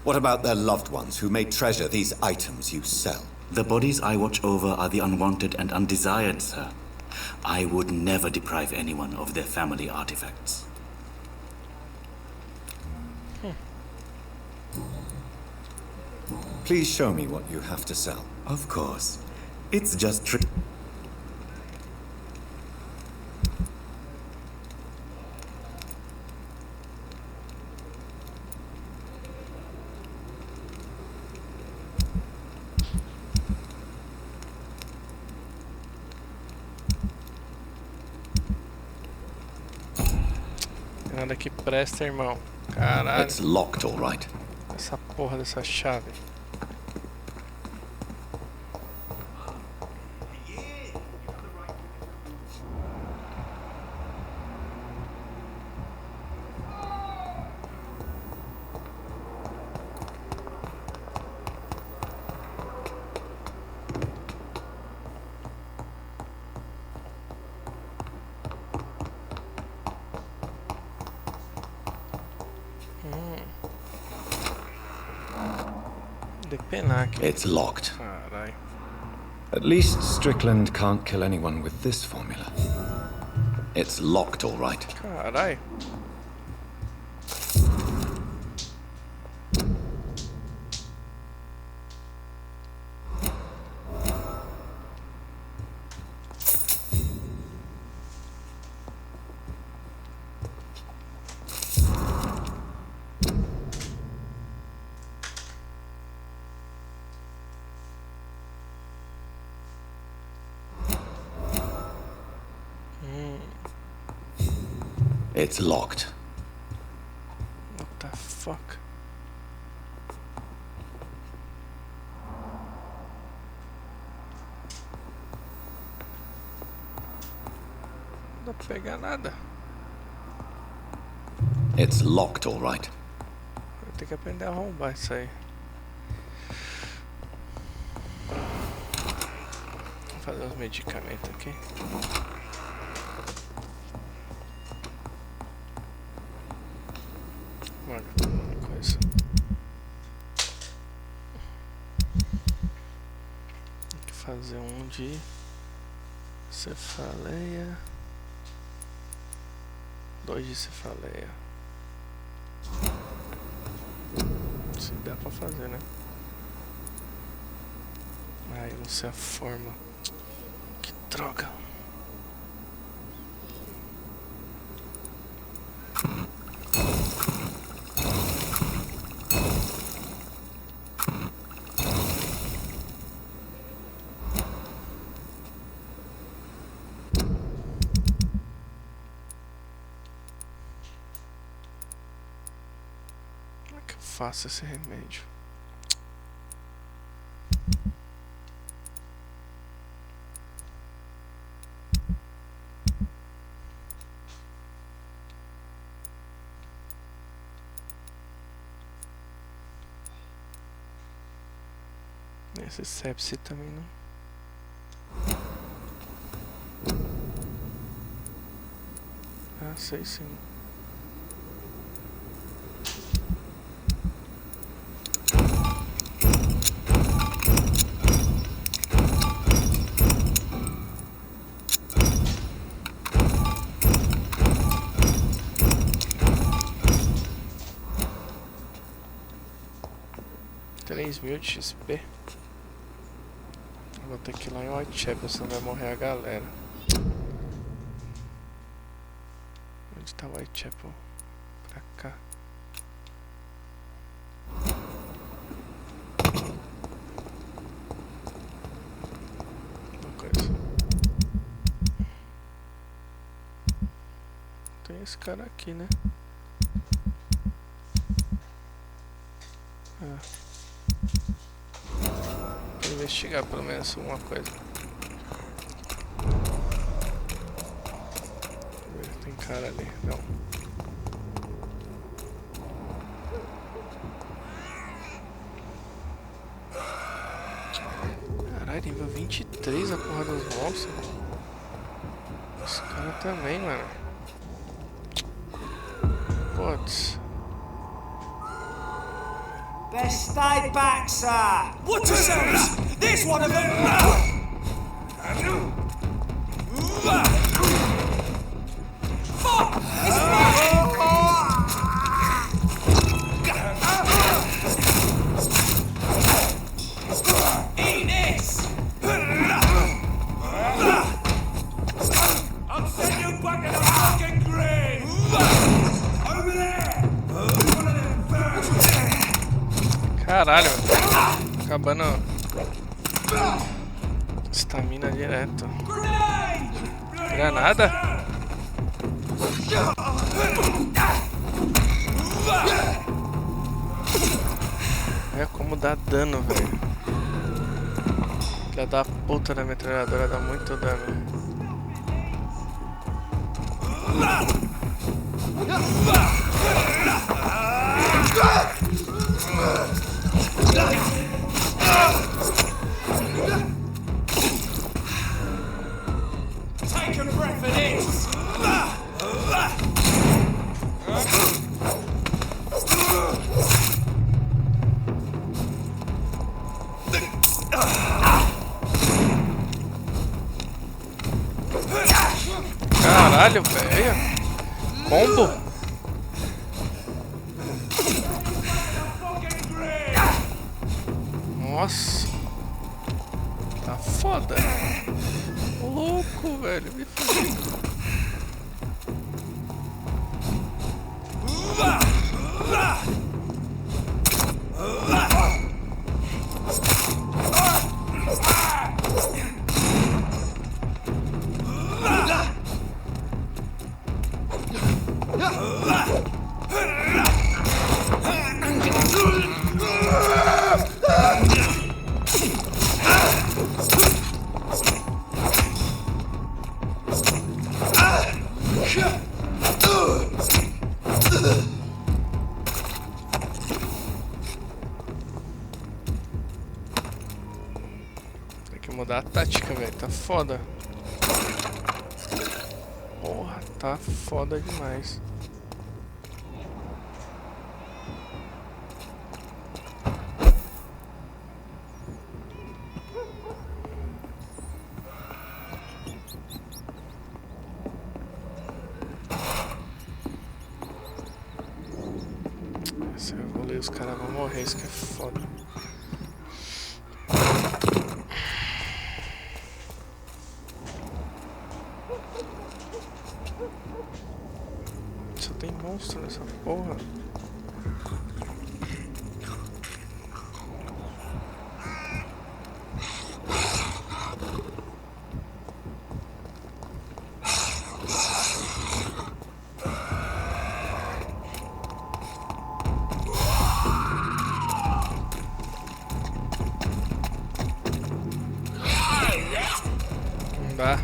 S2: What about their loved ones who may treasure these items you sell?
S13: The bodies I watch over are the unwanted and undesired, sir. I would never deprive anyone of their family artifacts.
S2: Please show me what you have to sell.
S13: Of course. It's just
S1: Nada que presta, irmão. Caralho.
S2: It's locked, all right.
S1: Essa porra dessa chave.
S2: It's locked.
S1: Carai.
S2: At least Strickland can't kill anyone with this formula. It's locked, all right.
S1: Carai.
S2: It's locked.
S1: What the fuck? Não dá pra pegar nada.
S2: It's locked, all right.
S1: Eu tenho que aprender a arrombar isso aí. Vou fazer uns medicamentos aqui. Olha, uma coisa. Tem que fazer um de cefaleia. 2 de cefaleia. Se dá pra fazer, né? Ai, eu não sei a forma. Que droga. Faça esse remédio. Esse sepsi também não. Ah, sei sim. $3.000 de XP. Vou ter que ir lá em Whitechapel, senão vai morrer a galera. Onde tá Whitechapel? Pra cá. Uma coisa. esse cara aqui, né? Vou investigar pelo menos uma coisa. Tem cara ali, não. Caralho, nível 23 a porra dos monstros. Esse cara também, mano. Putz.
S9: Best stay back, sir! Watch yourselves! There's one of them! Fuck! It's Eat this! I'll send you back in a fucking grave! Over there! One of them first!
S1: Caralho, acabando estamina direto. Granada? É como dá dano, velho. Filha da puta da metralhadora dá muito dano.
S9: Take a breath of this!
S1: Caralho, velho. Combo. Nossa. Tá foda. Louco, velho. Me fudi. Tem que mudar a tática, velho. Tá foda. Porra, tá foda demais. Se eu evoluir, os caras vão morrer, isso que é foda. Só tem monstro nessa porra. Não dá.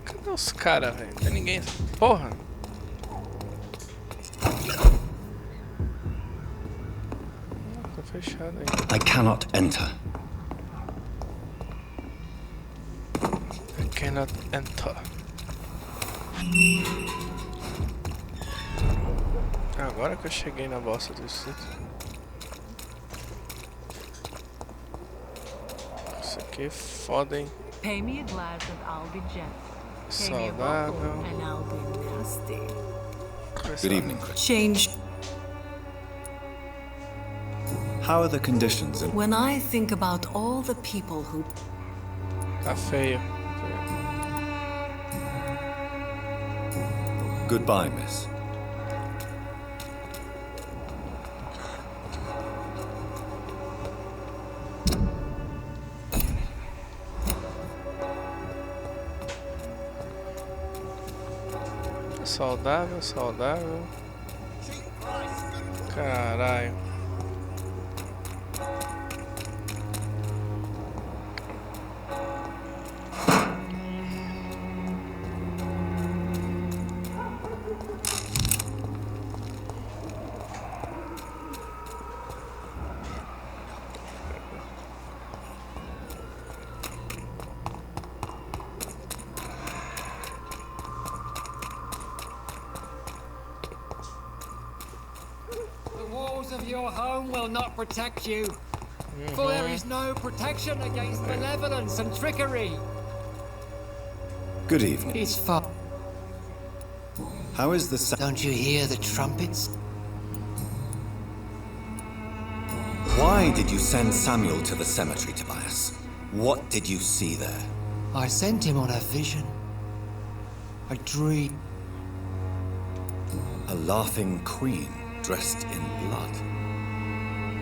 S1: Cadê os caras, velho? Não tem ninguém. Porra! Tá fechado aí.
S2: I cannot enter.
S1: Cannot enter. Agora que eu cheguei na bosta do sítio. Isso aqui é foda, hein?
S14: Pay me a glass and I'll be gentle. Pay me a
S1: Saudável.
S14: bottle and I'll be nasty.
S2: Good evening, Chris.
S6: Change.
S2: How are the conditions in...
S6: When I think about all the people who...
S1: Tá feio.
S2: Goodbye, miss.
S1: Saudável, saudável. Caralho.
S10: Of your home will not protect you, for there is no protection against malevolence and trickery.
S2: Good evening.
S10: It's far.
S2: How is the
S10: Don't you hear the trumpets?
S2: Why did you send Samuel to the cemetery, Tobias? What did you see there?
S10: I sent him on a vision. A dream.
S2: A laughing queen dressed in blood.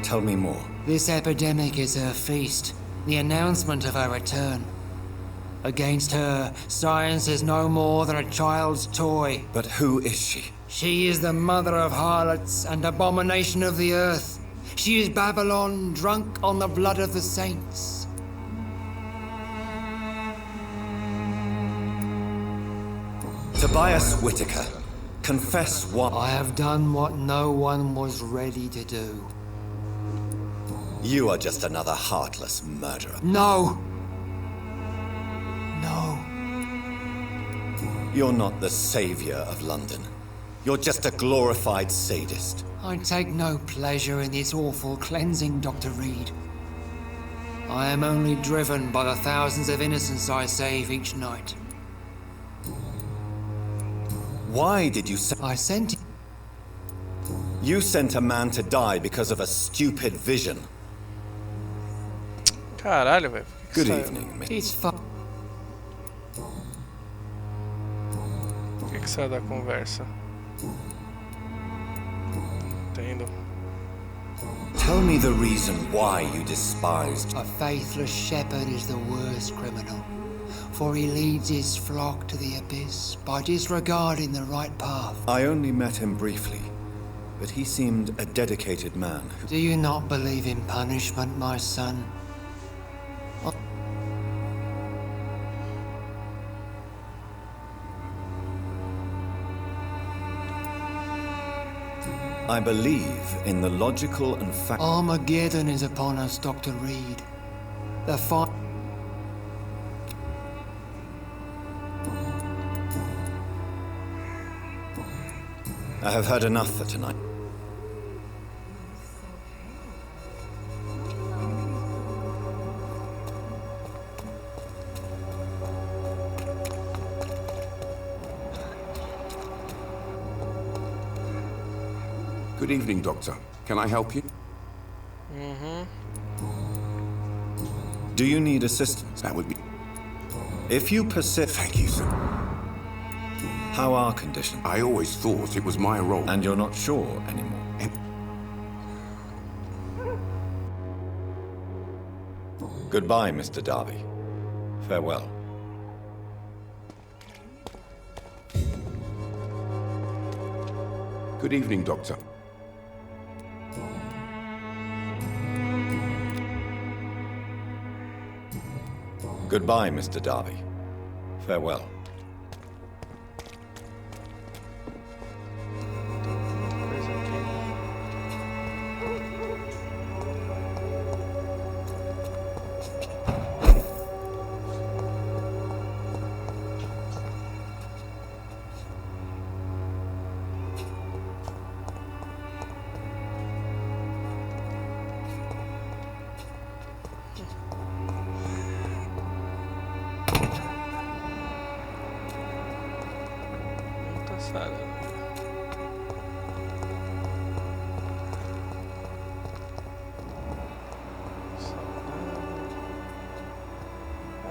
S2: Tell me more.
S10: This epidemic is her feast, the announcement of her return. Against her, science is no more than a child's toy.
S2: But who is she?
S10: She is the mother of harlots and abomination of the earth. She is Babylon, drunk on the blood of the saints.
S2: Tobias Whitaker, confess what...
S10: I have done what no one was ready to do.
S2: You are just another heartless murderer.
S10: No! No.
S2: You're not the savior of London. You're just a glorified sadist.
S10: I take no pleasure in this awful cleansing, Dr. Reed. I am only driven by the thousands of innocents I save each night.
S2: Why did you send...
S10: I sent...
S2: You sent a man to die because of a stupid vision.
S1: Caralho, velho.
S2: Good evening, miss.
S10: It's fun.
S1: Por que saiu da conversa? Entendo.
S2: Tell me the reason why you despised...
S10: A faithless shepherd is the worst criminal, for he leads his flock to the abyss by disregarding the right path.
S2: I only met him briefly, but he seemed a dedicated man.
S10: Do you not believe in punishment, my son?
S2: I believe in the logical and fact...
S10: Armageddon is upon us, Dr. Reed. The fight...
S2: I have heard enough for tonight.
S15: Good evening, Doctor. Can I help you?
S2: Do you need assistance?
S15: That would be...
S2: If you persist...
S15: Thank you, sir.
S2: How are conditions?
S15: I always thought it was my role.
S2: And you're not sure anymore? Goodbye, Mr. Darby. Farewell.
S15: Good evening, Doctor.
S2: Goodbye, Mr. Darby. Farewell.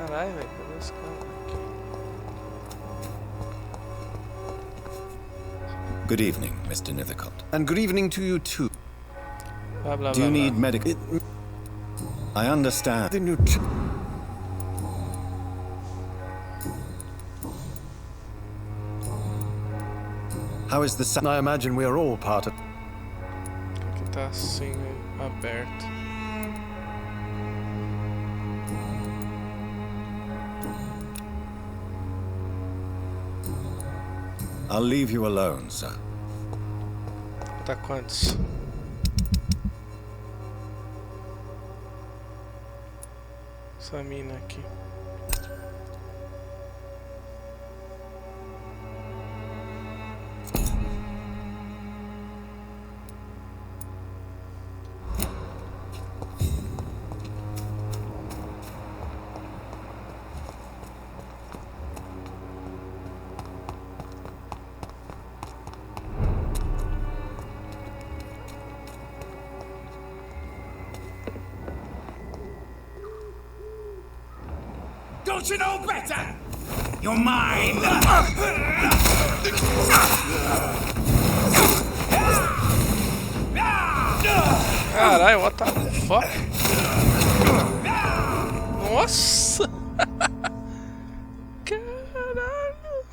S1: Caralho, velho, cadê os caras aqui?
S2: Good evening, Mr. Nethercott.
S16: And good evening to you too.
S1: Blah, blah,
S2: Do you
S1: blah,
S2: need
S1: blah.
S2: medical? I understand. How is the sound?
S16: I imagine we are all part of.
S1: Aqui tá assim, aberto.
S2: I'll leave you alone, sir.
S1: Tá quantos? Essa mina aqui.
S9: Don't you know better? You're mine!
S1: Caralho, what the fuck? Nossa! Caralho!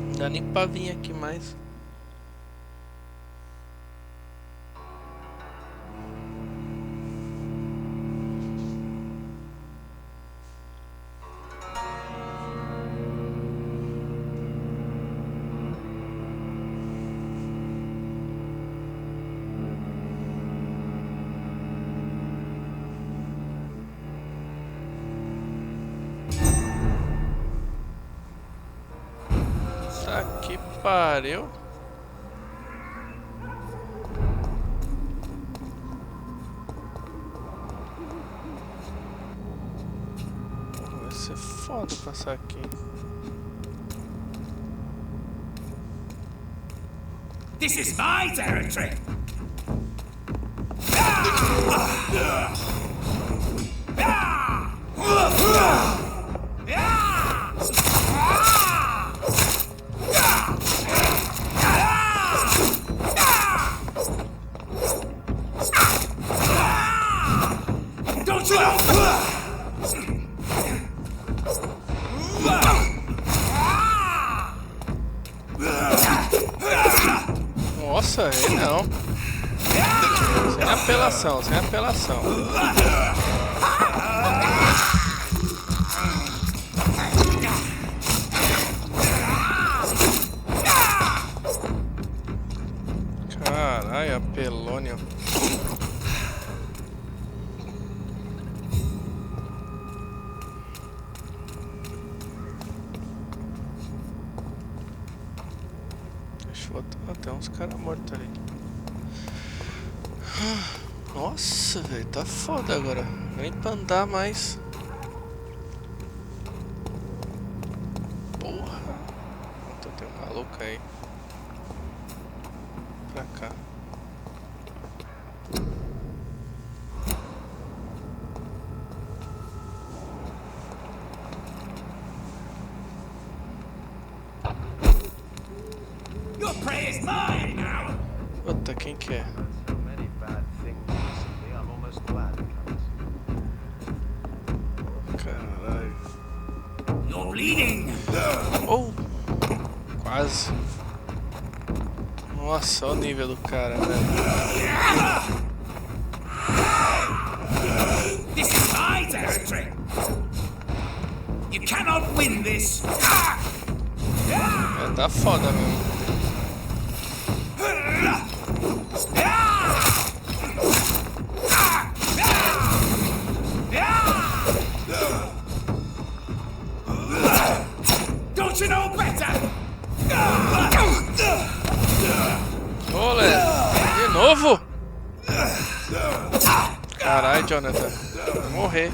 S1: Não dá nem pra vir aqui mais. Que pariu. Vai ser foda passar aqui.
S9: This is my territory! Don't you know?
S1: Nossa, aí não. Sem apelação, sem apelação. Caralho, apelônio. Tem uns caras mortos ali. Nossa, velho, tá foda agora. Nem pra andar mais. Porra. Então tem um maluco aí. Pra cá. Puta, quem que é? Caralho.
S9: You're bleeding.
S1: Oh! Quase. Nossa, olha o nível do cara, velho.
S9: This is my territory. You cannot win this.
S1: É, tá foda mesmo.
S9: Don't you know better?
S1: Olé, de novo? Caralho, Jonathan, vou morrer.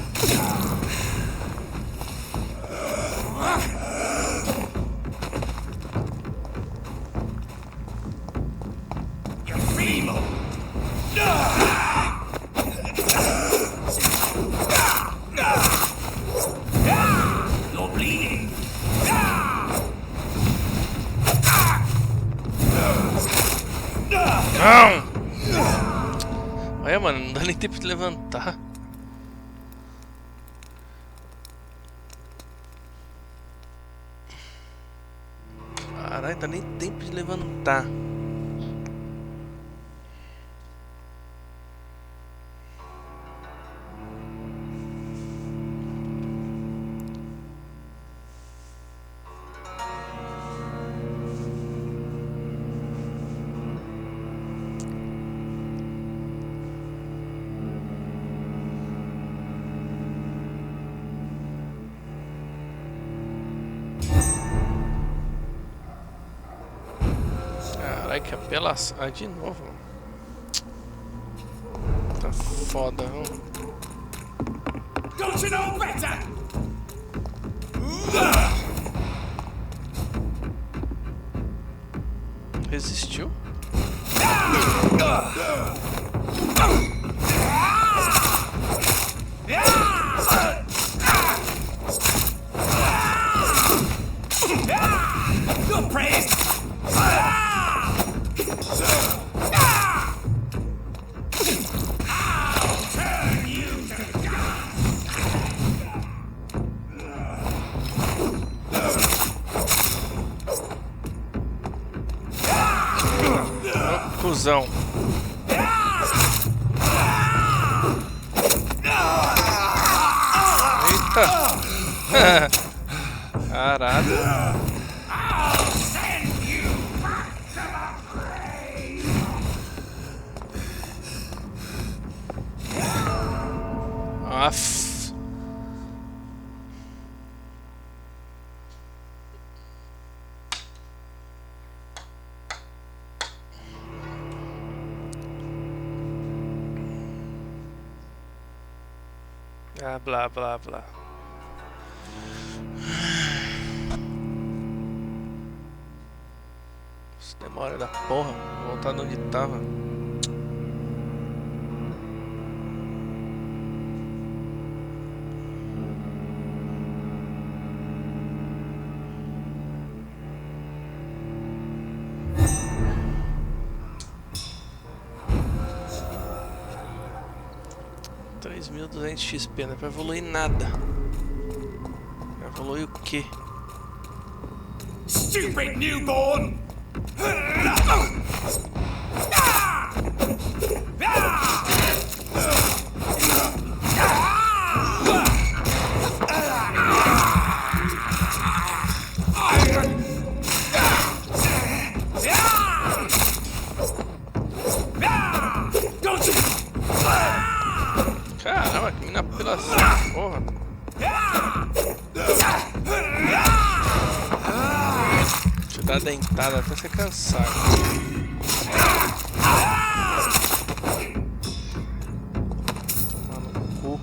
S1: Não! Olha, mano, não dá nem tempo de levantar. Caralho, dá nem tempo de levantar. Caralho, que apelação. Ah, de novo. Tá foda, viu?
S9: Don't you know better?
S1: Resistiu?
S9: Good praise.
S1: Cusão. Eita. Caralho. Aff. Ah, blá, blá, blá. Isso demora da porra. Vou voltar de onde tava. XP, não é pra evoluir nada. Evolui o quê?
S9: Stupid newborn!
S1: Caramba, que mina apelação, porra. Deixa eu dar dentada até você cansar. Mano, no cu.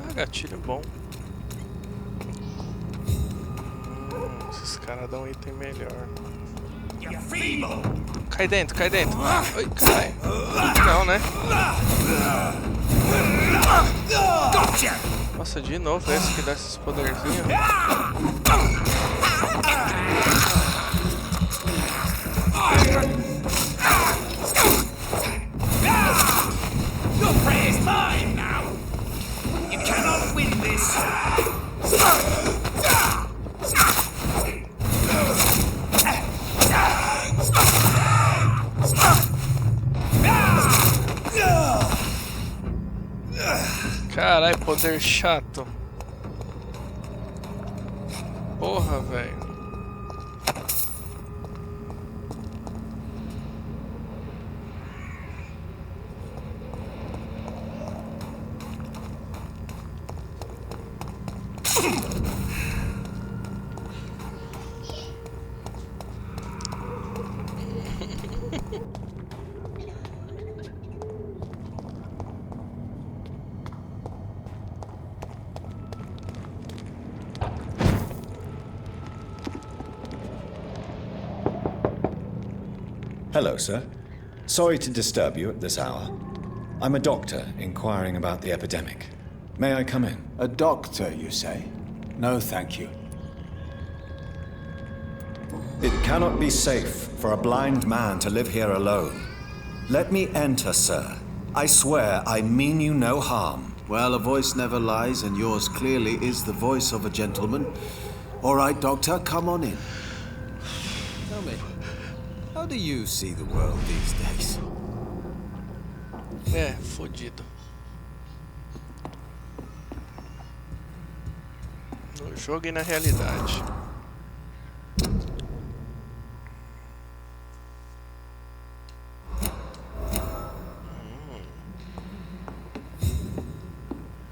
S1: Ah, gatilho bom. Esses caras dão um item melhor. Cai dentro, cai dentro. Oi, caralho. Não, né? Nossa, de novo esse que dá esses poderzinhos.
S9: Your prey is mine now. You cannot win this.
S1: Caralho, poder chato. Porra, velho.
S2: Hello, sir. Sorry to disturb you at this hour. I'm a doctor inquiring about the epidemic. May I come in?
S3: A doctor, you say? No, thank you.
S2: It cannot be safe for a blind man to live here alone. Let me enter, sir. I swear I mean you no harm.
S17: Well, a voice never lies, and yours clearly is the voice of a gentleman. All right, Doctor, come on in. Tell me, how do you see the world these days?
S1: Fodido. No jogo e na realidade.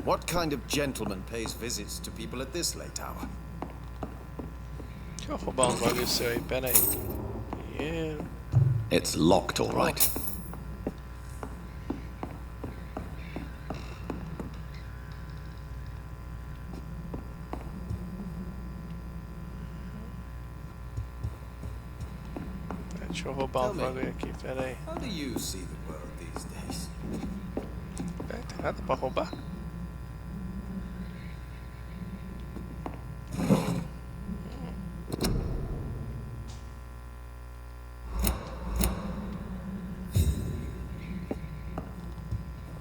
S17: What kind of gentleman pays visits to people at this late hour?
S1: Deixa eu roubar uns bagulho seu aí, pera aí. Yeah.
S2: It's locked, all right.
S1: Deixa eu roubar uns bagulho aqui, pera aí.
S17: How do you see the world these days?
S1: Tem nada pra roubar?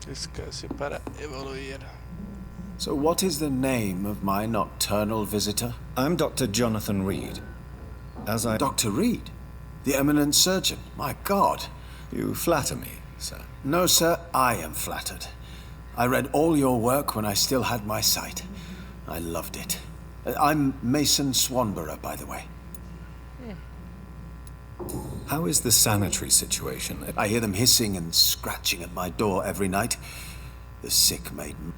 S1: Descanse para evoluir.
S17: So what is the name of my nocturnal visitor?
S2: I'm Dr. Jonathan Reed.
S17: Dr. Reed? The eminent surgeon? My God.
S2: You flatter me, sir.
S17: No, sir, I am flattered. I read all your work when I still had my sight. I loved it. I'm Mason Swanborough, by the way.
S2: How is the sanitary situation?
S17: I hear them hissing and scratching at my door every night. The sick maiden.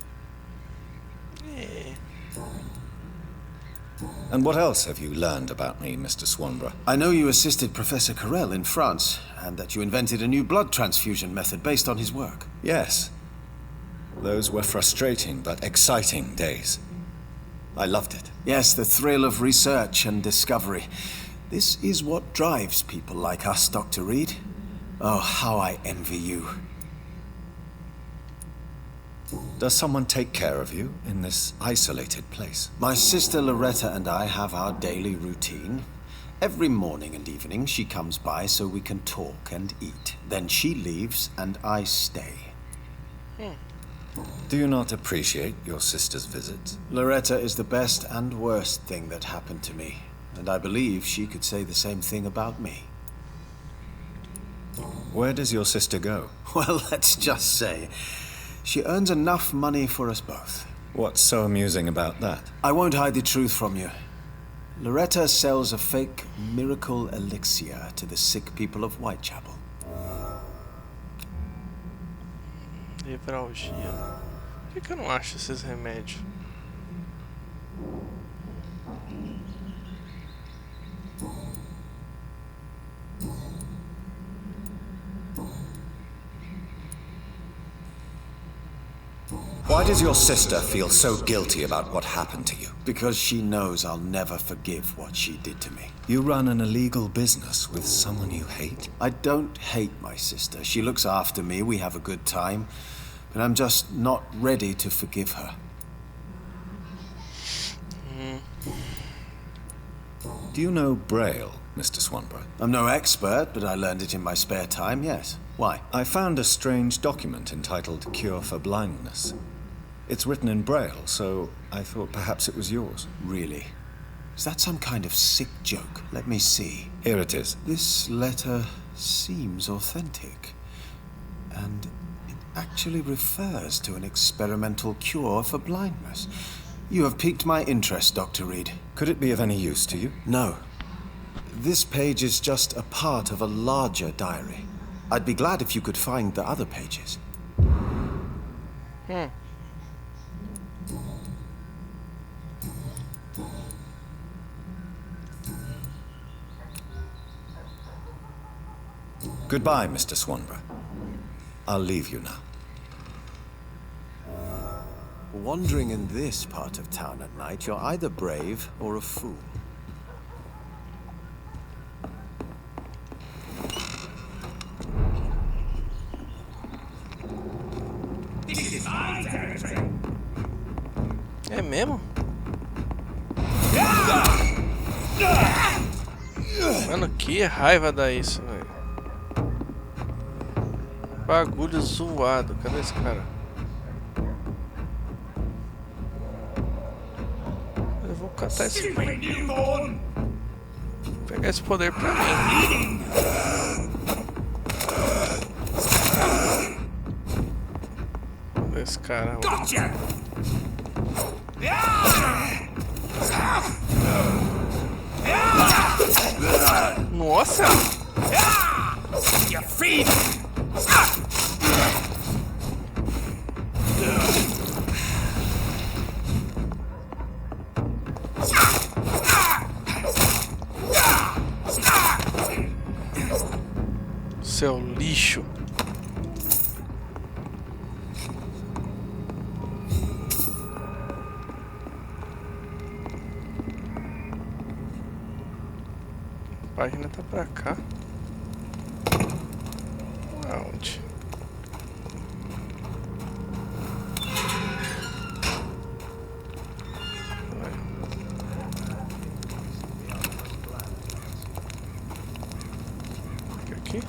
S2: And what else have you learned about me, Mr. Swanborough?
S17: I know you assisted Professor Carrel in France, and that you invented a new blood transfusion method based on his work.
S2: Yes. Those were frustrating but exciting days. I loved it.
S17: Yes, the thrill of research and discovery. This is what drives people like us, Dr. Reed. Oh, how I envy you.
S2: Does someone take care of you in this isolated place?
S17: My sister Loretta and I have our daily routine. Every morning and evening she comes by so we can talk and eat. Then she leaves and I stay.
S2: Do you not appreciate your sister's visits?
S17: Loretta is the best and worst thing that happened to me. And I believe she could say the same thing about me.
S2: Where does your sister go?
S17: Well, let's just say, she earns enough money for us both.
S2: What's so amusing about that?
S17: I won't hide the truth from you. Loretta sells a fake miracle elixir to the sick people of Whitechapel.
S1: Nevralgia. Por que eu não acho esses remédios?
S2: Why does your sister feel so guilty about what happened to you?
S17: Because she knows I'll never forgive what she did to me.
S2: You run an illegal business with someone you hate?
S17: I don't hate my sister. She looks after me, we have a good time. But I'm just not ready to forgive her.
S2: Do you know Braille, Mr. Swanborough?
S17: I'm no expert, but I learned it in my spare time, yes. Why?
S2: I found a strange document entitled Cure for Blindness. It's written in Braille, so I thought perhaps it was yours.
S17: Really? Is that some kind of sick joke? Let me see.
S2: Here it is.
S17: This letter seems authentic. And it actually refers to an experimental cure for blindness. You have piqued my interest, Dr. Reed.
S2: Could it be of any use to you?
S17: No. This page is just a part of a larger diary. I'd be glad if you could find the other pages.
S2: Goodbye, Mr. Swanborough. I'll leave you now.
S17: Wandering in this part of town at night, you're either brave or a fool.
S1: É mesmo? Mano, que raiva dá isso, velho. Bagulho zoado. Cadê esse cara? Eu vou catar esse... Pegar esse poder pra mim. Cadê esse cara?
S9: Gotcha!
S1: Nossa!
S9: Your feet!
S1: Seu lixo. A página tá pra cá. Aonde? Aqui?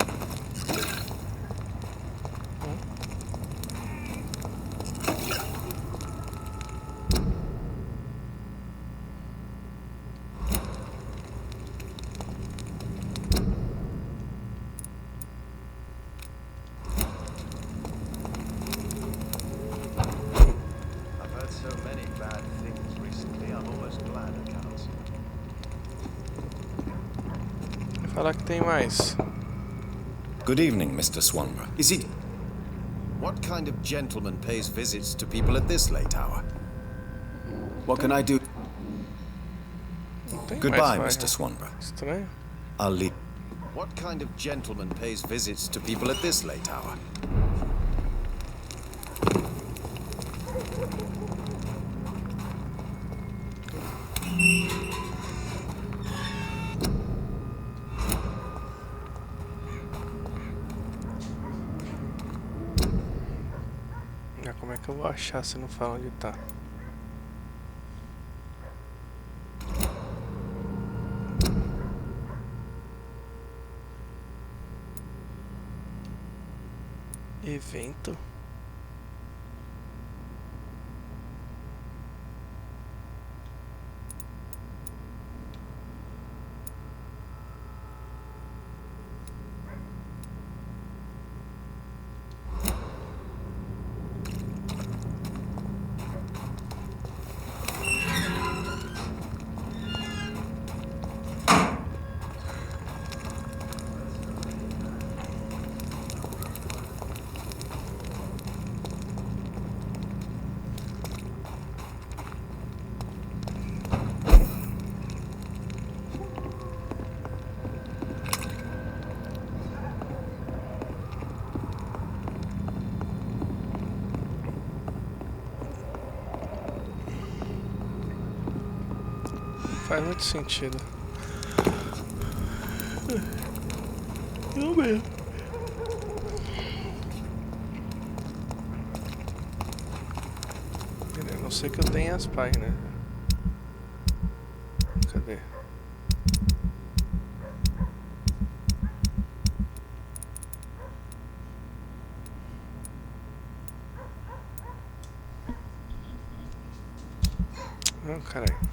S1: Falar que tem mais.
S16: Good evening, Mr. Swanborough. Is it... What kind of gentleman pays visits to people at this late hour? What can I do? Goodbye, Mr. Swanborough.
S1: Estranho.
S16: I'll leave. What kind of gentleman pays visits to people at this late hour?
S1: Como é que eu vou achar se não fala onde tá? Evento? Faz muito sentido. Não mesmo. A não ser que eu tenha as páginas. Cadê? Não, caralho.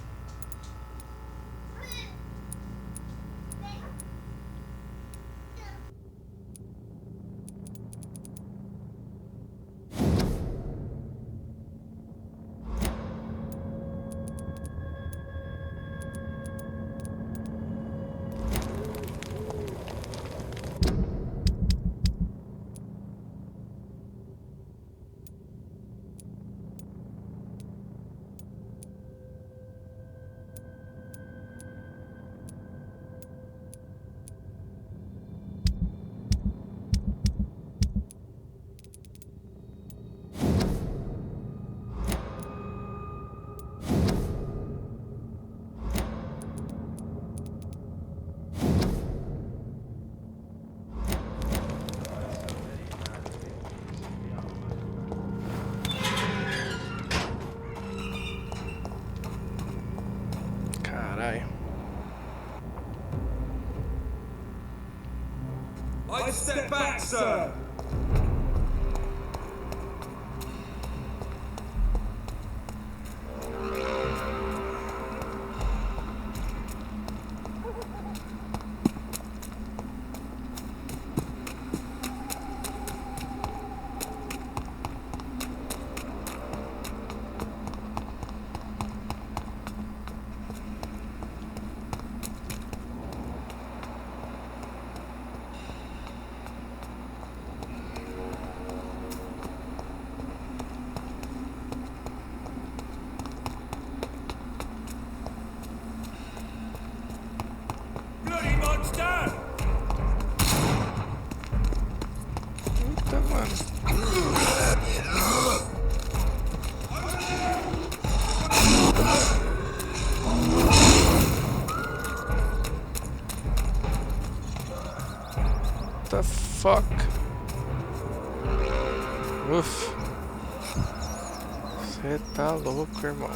S9: I'd step back, sir. Bloody monster!
S1: Eita, mano. What the fuck? Uf. Você tá louco, irmão.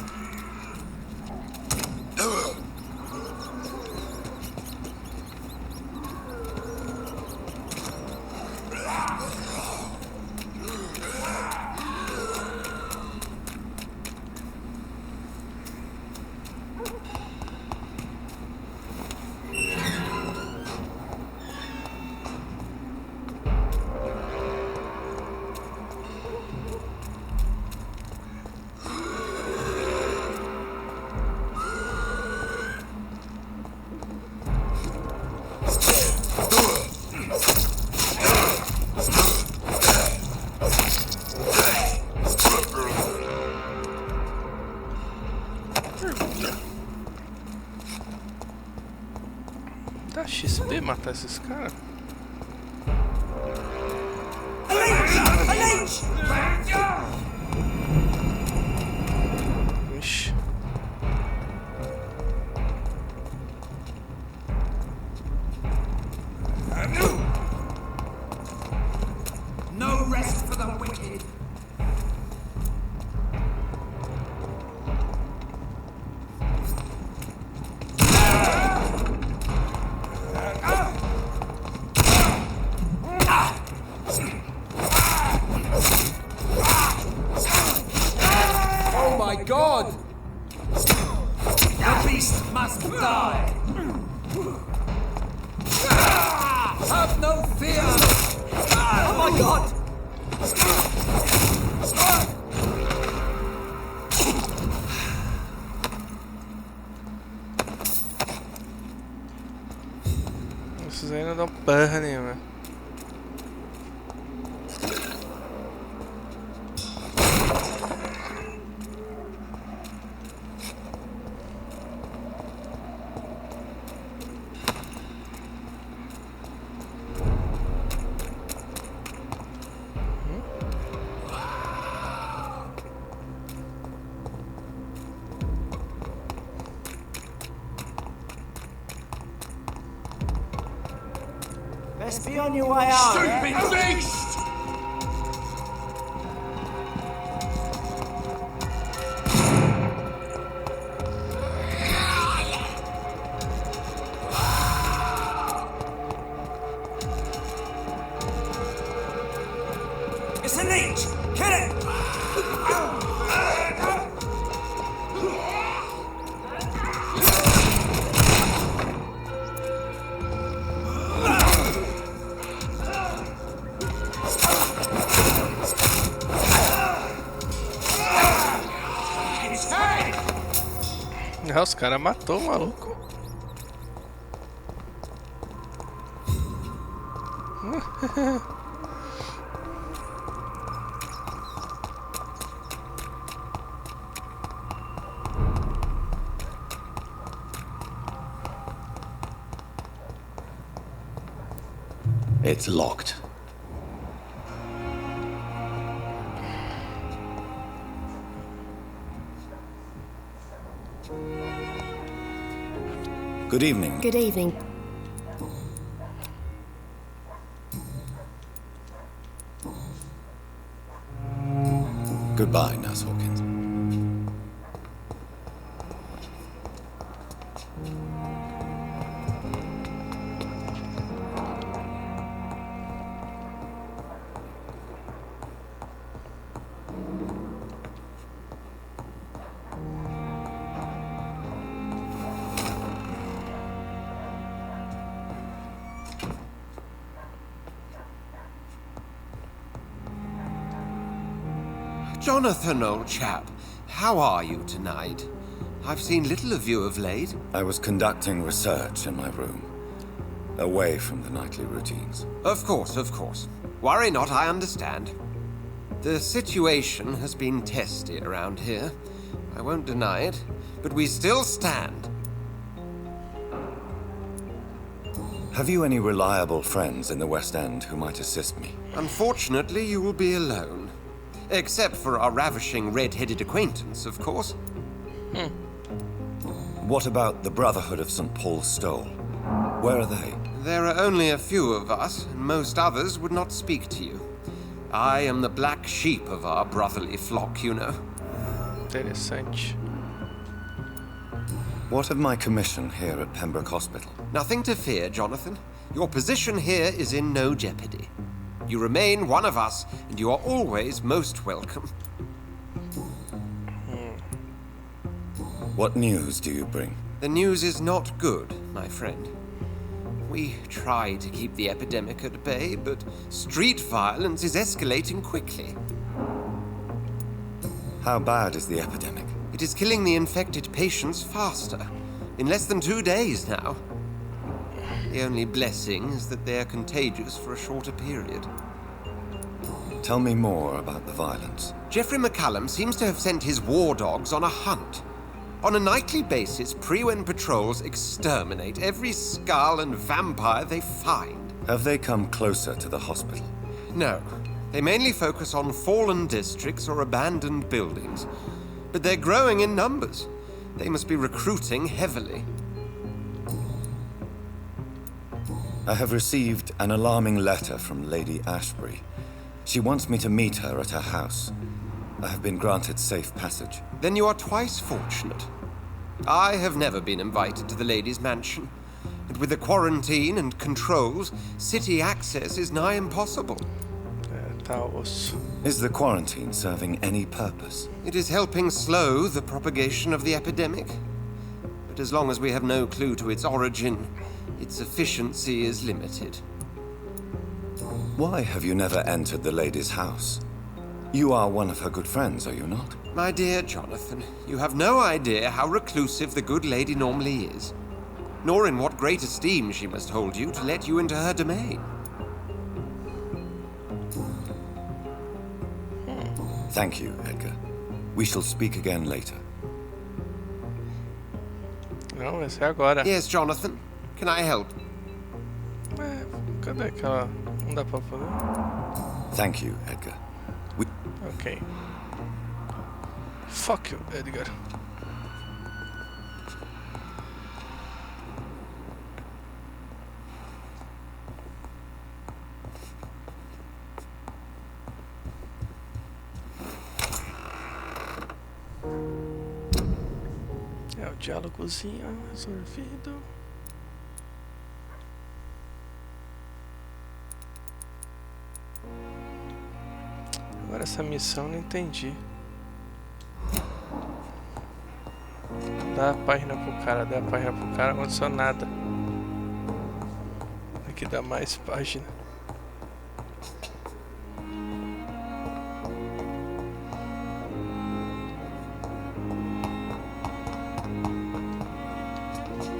S1: Dá XP matar esses caras? Ixi.
S3: No rest for the wicked. Oh my God! The beast must die! Have no fear! Oh my God!
S1: Esses aí não dão porra nenhuma.
S3: Best be on your way out.
S9: Stupid beast!
S3: It's a leech! Kill it!
S1: Ah, os caras matou o maluco.
S2: It's locked. Good evening.
S18: Good evening.
S2: Goodbye, Nurse Hawkins.
S8: Jonathan, old chap, how are you tonight? I've seen little of you of late.
S2: I was conducting research in my room, away from the nightly routines.
S8: Of course, of course. Worry not, I understand. The situation has been testy around here. I won't deny it, but we still stand.
S2: Have you any reliable friends in the West End who might assist me?
S8: Unfortunately, you will be alone. Except for our ravishing red-headed acquaintance, of course.
S2: What about the Brotherhood of St. Paul's Stole? Where are they?
S8: There are only a few of us, and most others would not speak to you. I am the black sheep of our brotherly flock, you know.
S1: Interessante.
S2: What of my commission here at Pembroke Hospital?
S8: Nothing to fear, Jonathan. Your position here is in no jeopardy. You remain one of us, and you are always most welcome.
S2: What news do you bring?
S8: The news is not good, my friend. We try to keep the epidemic at bay, but street violence is escalating quickly.
S2: How bad is the epidemic?
S8: It is killing the infected patients faster. In less than 2 days now. The only blessing is that they are contagious for a shorter period.
S2: Tell me more about the violence.
S8: Geoffrey McCallum seems to have sent his war dogs on a hunt. On a nightly basis, Pre-Wen patrols exterminate every skull and vampire they find.
S2: Have they come closer to the hospital?
S8: No. They mainly focus on fallen districts or abandoned buildings. But they're growing in numbers. They must be recruiting heavily.
S2: I have received an alarming letter from Lady Ashbury. She wants me to meet her at her house. I have been granted safe passage.
S8: Then you are twice fortunate. I have never been invited to the lady's mansion. And with the quarantine and controls, city access is nigh impossible.
S2: Is the quarantine serving any purpose?
S8: It is helping slow the propagation of the epidemic. But as long as we have no clue to its origin, its efficiency is limited.
S2: Why have you never entered the lady's house? You are one of her good friends, are you not?
S8: My dear Jonathan, you have no idea how reclusive the good lady normally is, nor in what great esteem she must hold you to let you into her domain.
S2: Thank you, Edgar. We shall speak again later.
S1: Não, esse é agora.
S8: Yes, Jonathan. Can I help?
S1: Cadê aquela... Não dá pra fazer?
S2: Thank you, Edgar.
S1: Ok. Fuck you, Edgar. É o diálogozinho resolvido. Agora essa missão eu não entendi. Dá a página pro cara, dá a página pro cara, não aconteceu nada. Aqui dá mais página.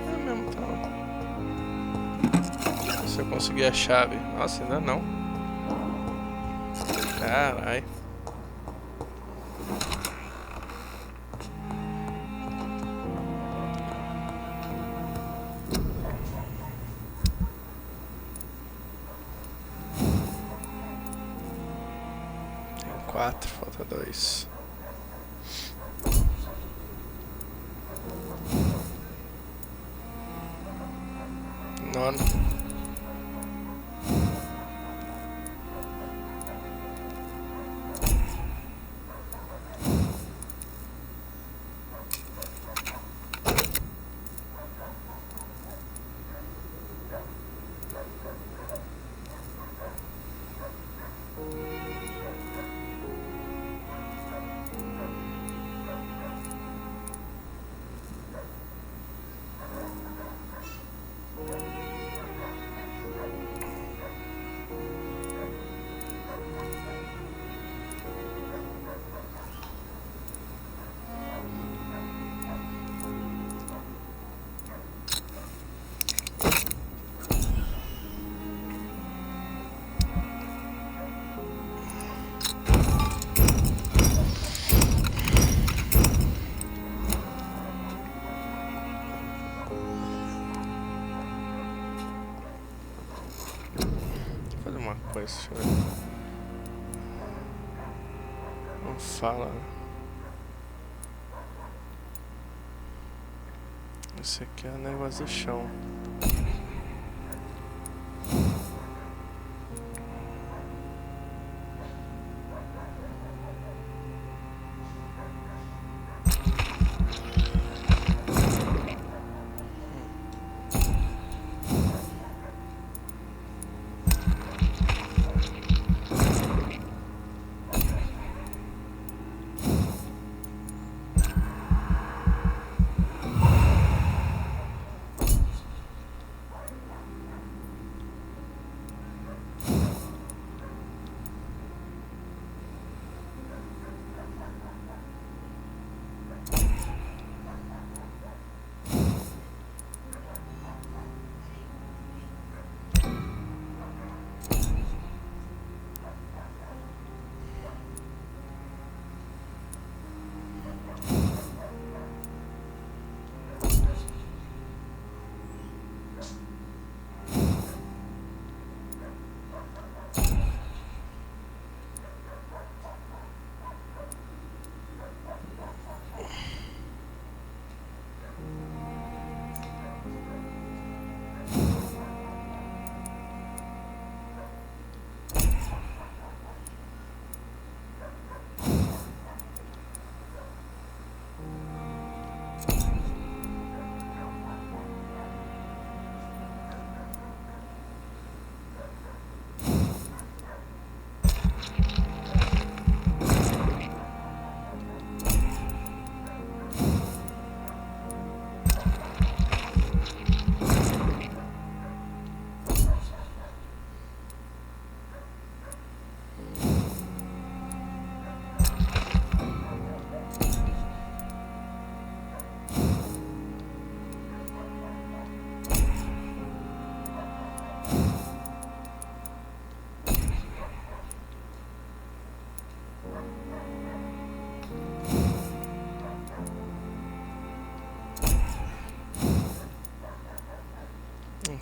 S1: É mesmo, tá. Se eu conseguir a chave. Nossa, ainda não. Carai. Tem 4, falta 2. Nono. uma coisa, deixa eu ver. Não fala. Esse aqui é o negócio do chão.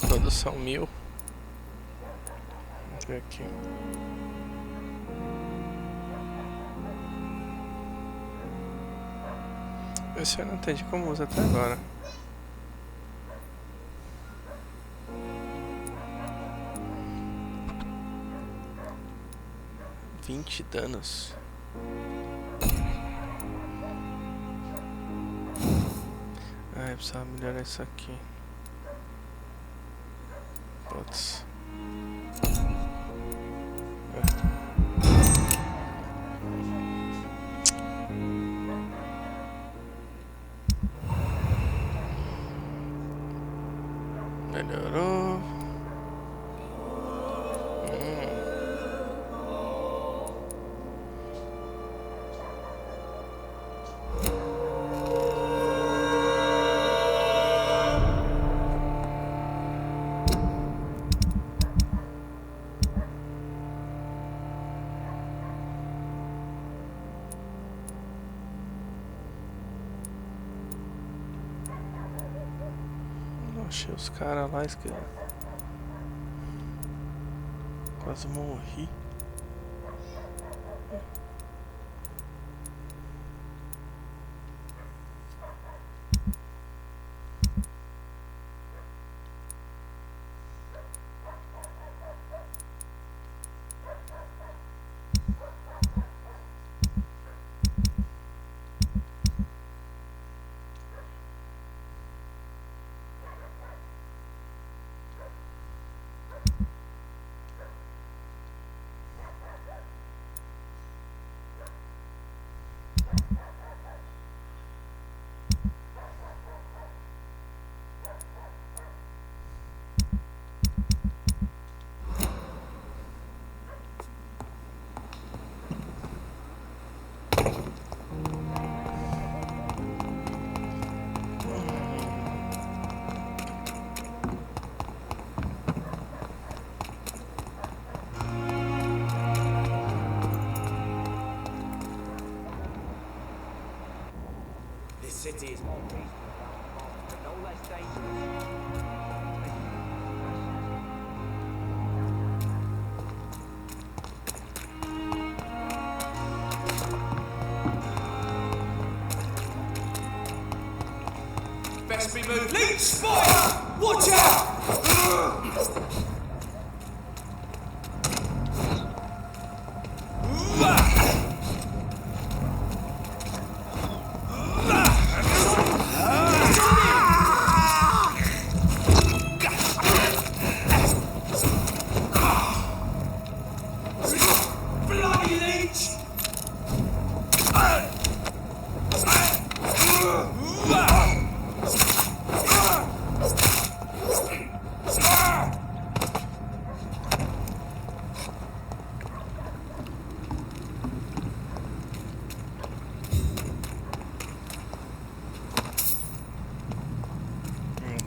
S1: Produção 1000. Vamos ver aqui. Esse eu não entendi como usa até agora. $20 danos. Ai, precisava melhorar isso aqui. Putz. Melhorou. Achei os caras lá, esquerda. Quase morri.
S9: City is more peaceful, but no less dangerous. to be moved. Leech spire! Watch out! Bloody leech!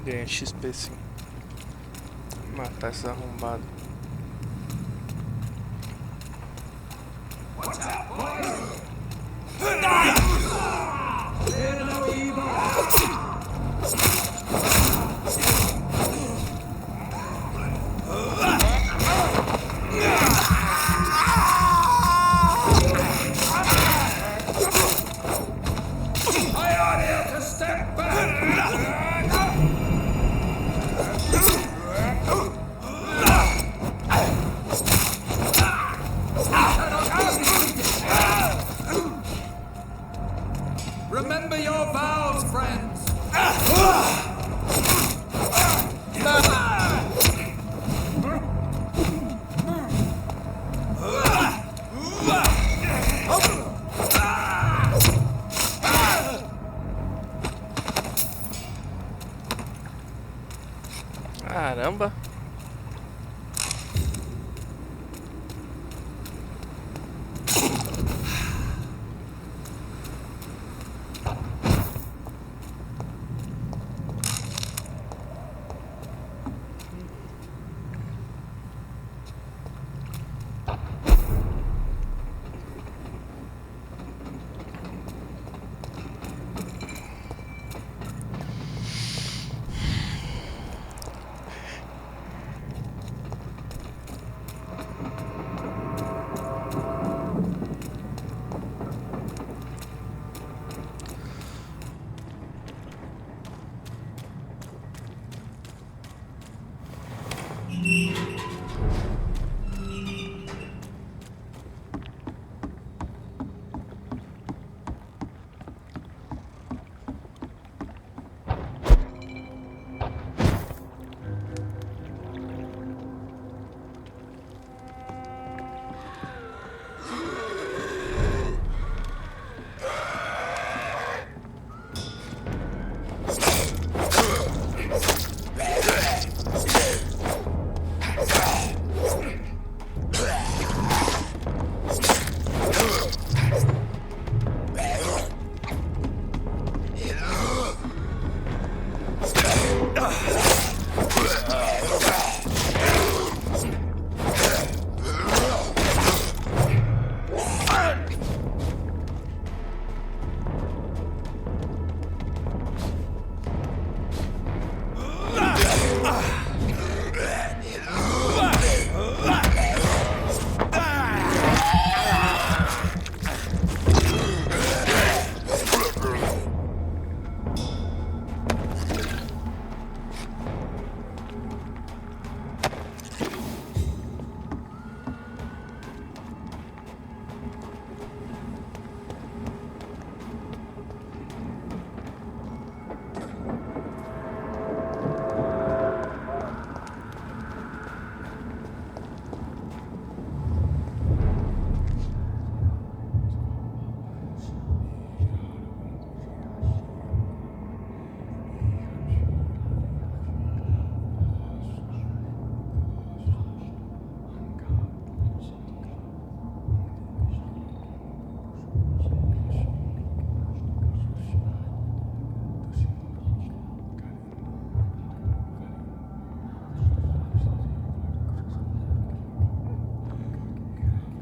S1: Ganhei XP sim. Matar esses arrombados.
S3: Remember your vows, friends!
S1: Caramba!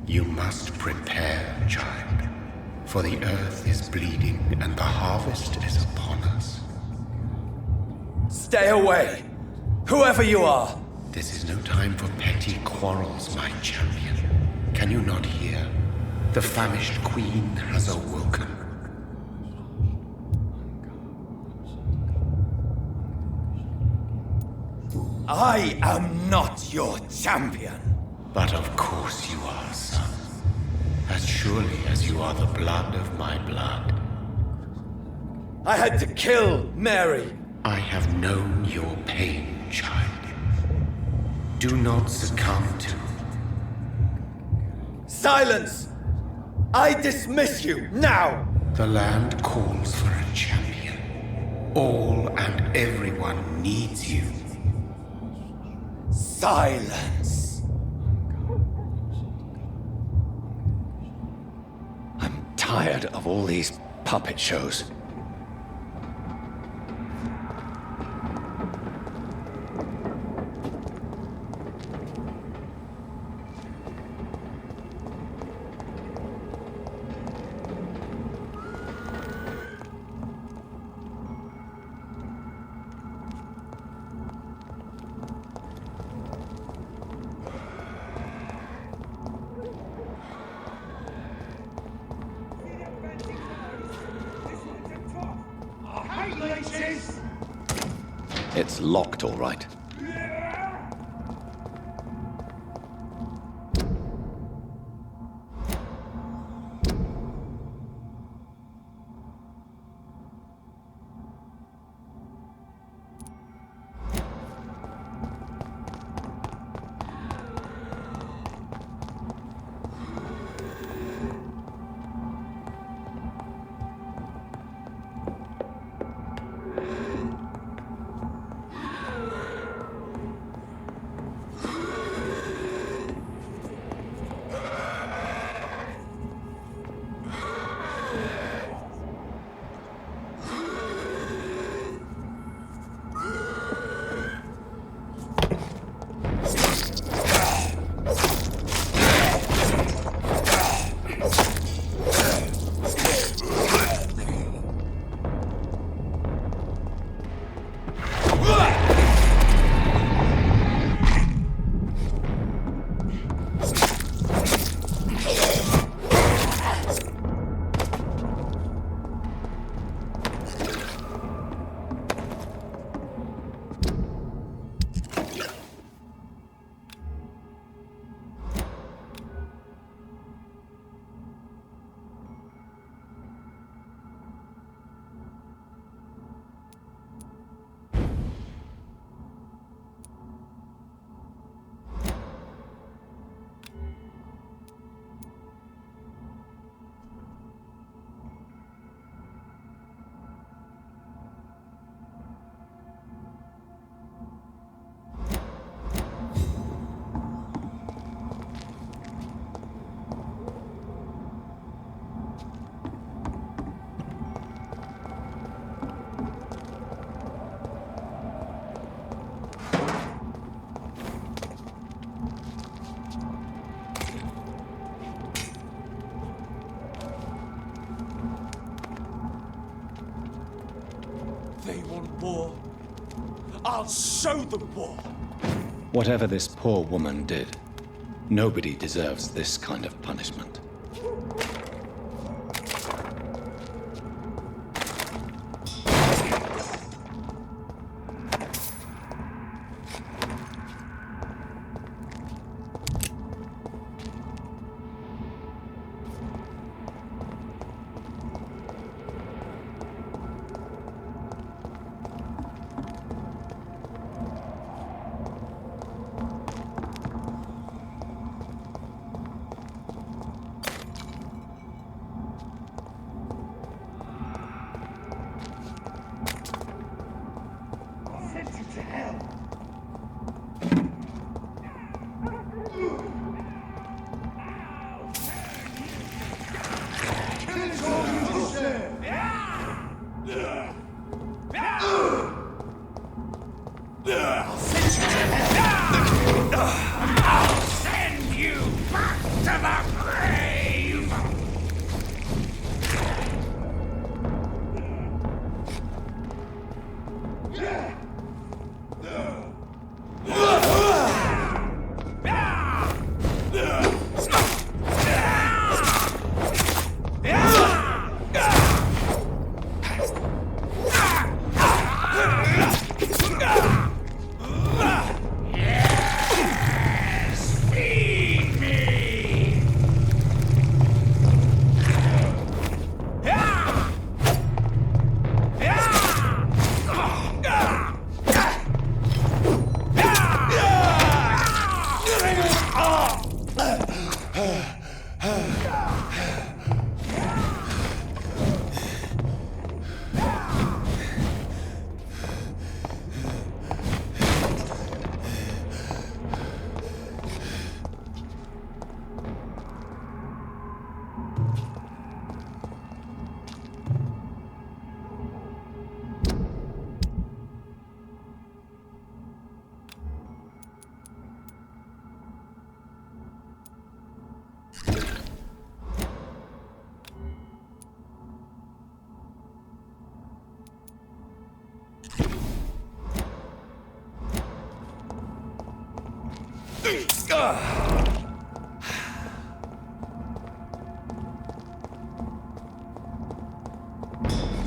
S11: You must prepare, child, for the earth is bleeding and the harvest is upon us.
S9: Stay away! Whoever you are!
S11: This is no time for petty quarrels, my champion. Can you not hear? The famished queen has awoken.
S3: I am not your champion.
S11: But of course you are, son. As surely as you are the blood of my blood.
S3: I had to kill Mary.
S11: I have known your pain, child. Do not succumb to...
S3: Silence! I dismiss you, now!
S11: The land calls for a champion. All and everyone needs you.
S3: Silence! I'm tired of all these puppet shows. It's locked, all right.
S9: They want war. I'll show them war.
S2: Whatever this poor woman did, nobody deserves this kind of punishment.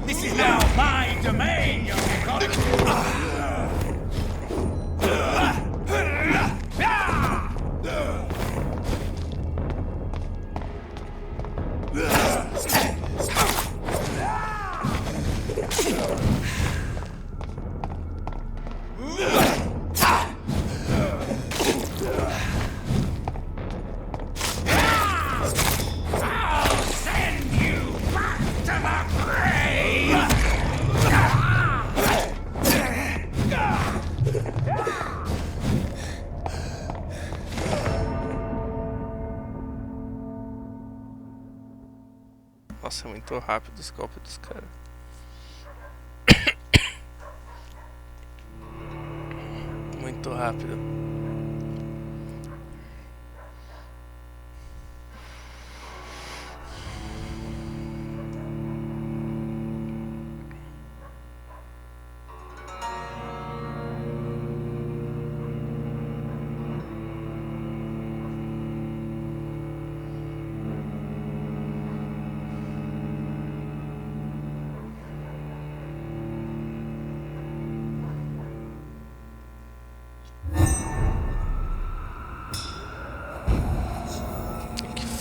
S9: This is now my domain, young cock. I'll send you back to the grave!
S1: Nossa, é muito rápido os golpes dos caras. Muito rápido.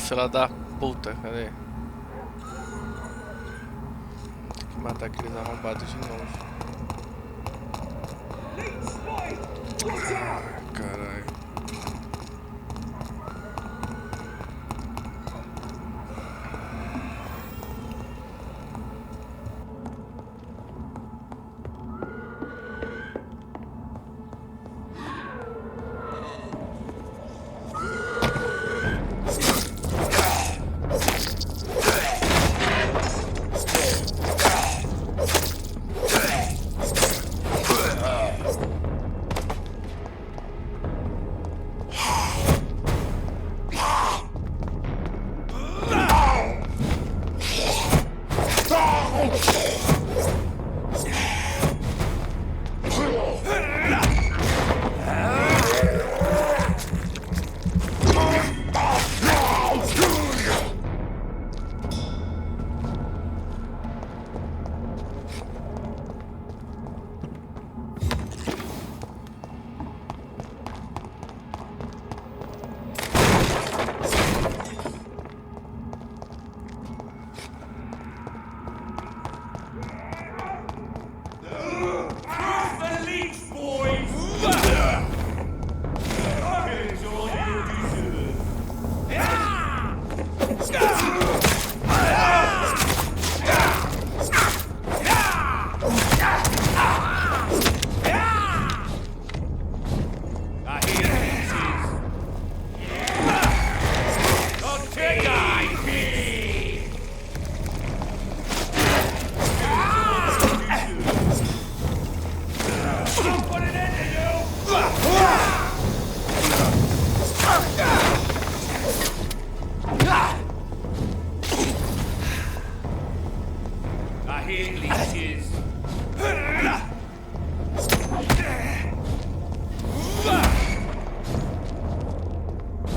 S1: Filha da puta, cadê? Tem que matar aqueles arrombados de novo. Ah, caralho.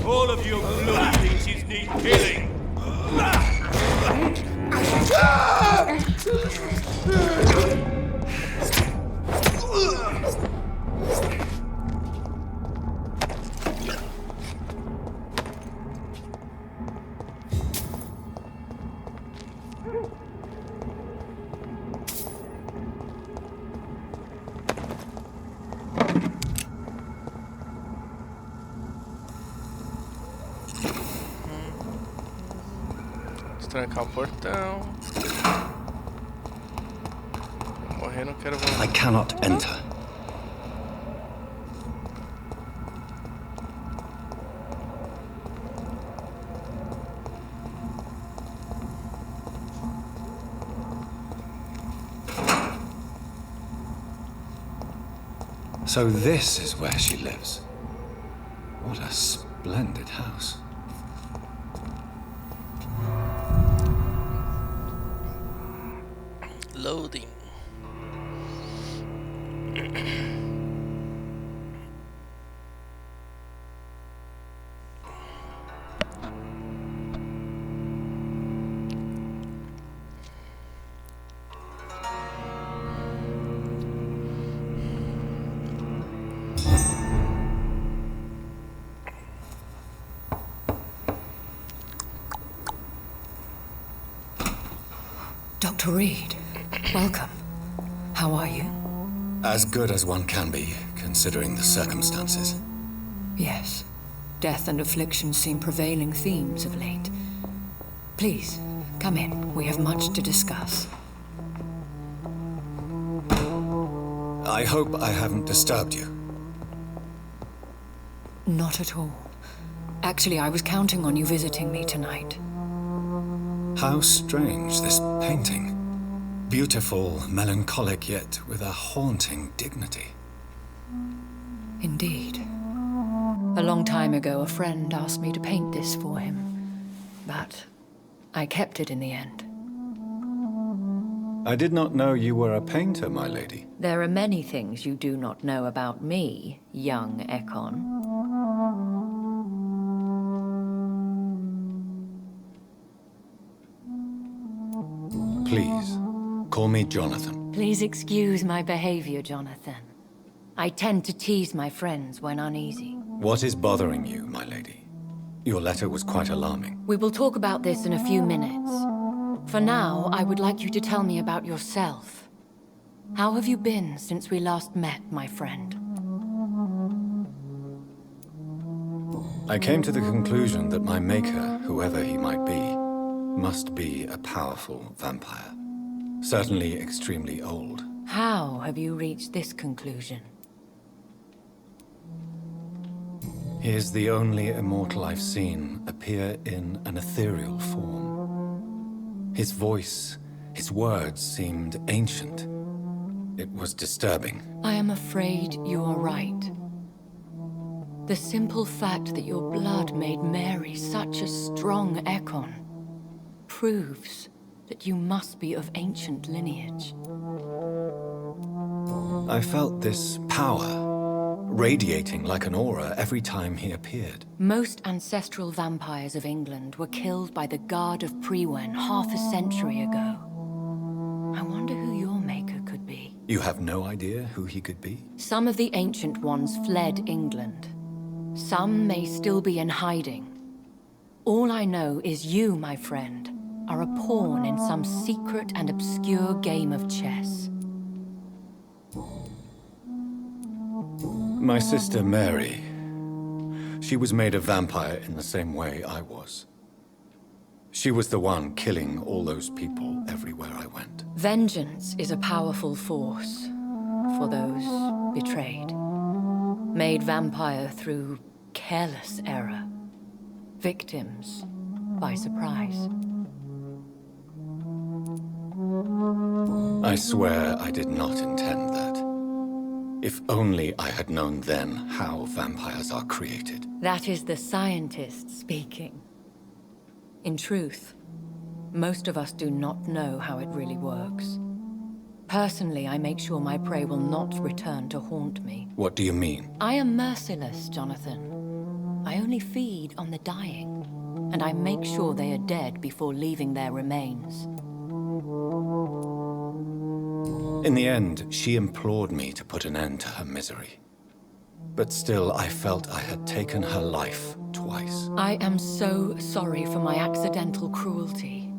S9: All of your bloody leeches need killing.
S1: Trancar o portão. Vou morrer, não quero voltar.
S2: I cannot enter. So this is where she lives. What a splendid house.
S1: Loading.
S6: Dr. Reed, welcome. How are you?
S2: As good as one can be, considering the circumstances.
S6: Yes. Death and affliction seem prevailing themes of late. Please, come in. We have much to discuss.
S2: I hope I haven't disturbed you.
S6: Not at all. Actually, I was counting on you visiting me tonight.
S2: How strange, this painting. Beautiful, melancholic, yet with a haunting dignity.
S6: Indeed. A long time ago, a friend asked me to paint this for him, but I kept it in the end.
S2: I did not know you were a painter, my lady.
S6: There are many things you do not know about me, young Ekon.
S2: Please, call me Jonathan.
S6: Please excuse my behavior, Jonathan. I tend to tease my friends when uneasy.
S2: What is bothering you, my lady? Your letter was quite alarming.
S6: We will talk about this in a few minutes. For now, I would like you to tell me about yourself. How have you been since we last met, my friend?
S2: I came to the conclusion that my maker, whoever he might be, must be a powerful vampire. Certainly extremely old.
S6: How have you reached this conclusion?
S2: He is the only immortal I've seen appear in an ethereal form. His voice, his words seemed ancient. It was disturbing.
S6: I am afraid you are right. The simple fact that your blood made Mary such a strong Ekon proves that you must be of ancient lineage.
S2: I felt this power radiating like an aura every time he appeared.
S6: Most ancestral vampires of England were killed by the Guard of Prewen half a century ago. I wonder who your maker could be.
S2: You have no idea who he could be?
S6: Some of the ancient ones fled England. Some may still be in hiding. All I know is you, my friend, are a pawn in some secret and obscure game of chess.
S2: My sister Mary. She was made a vampire in the same way I was. She was the one killing all those people everywhere I went.
S6: Vengeance is a powerful force for those betrayed. Made vampire through careless error. Victims by surprise.
S2: I swear I did not intend that. If only I had known then how vampires are created.
S6: That is the scientist speaking. In truth, most of us do not know how it really works. Personally, I make sure my prey will not return to haunt me.
S2: What do you mean?
S6: I am merciless, Jonathan. I only feed on the dying, and I make sure they are dead before leaving their remains.
S2: In the end, she implored me to put an end to her misery. But still, I felt I had taken her life twice.
S6: I am so sorry for my accidental cruelty.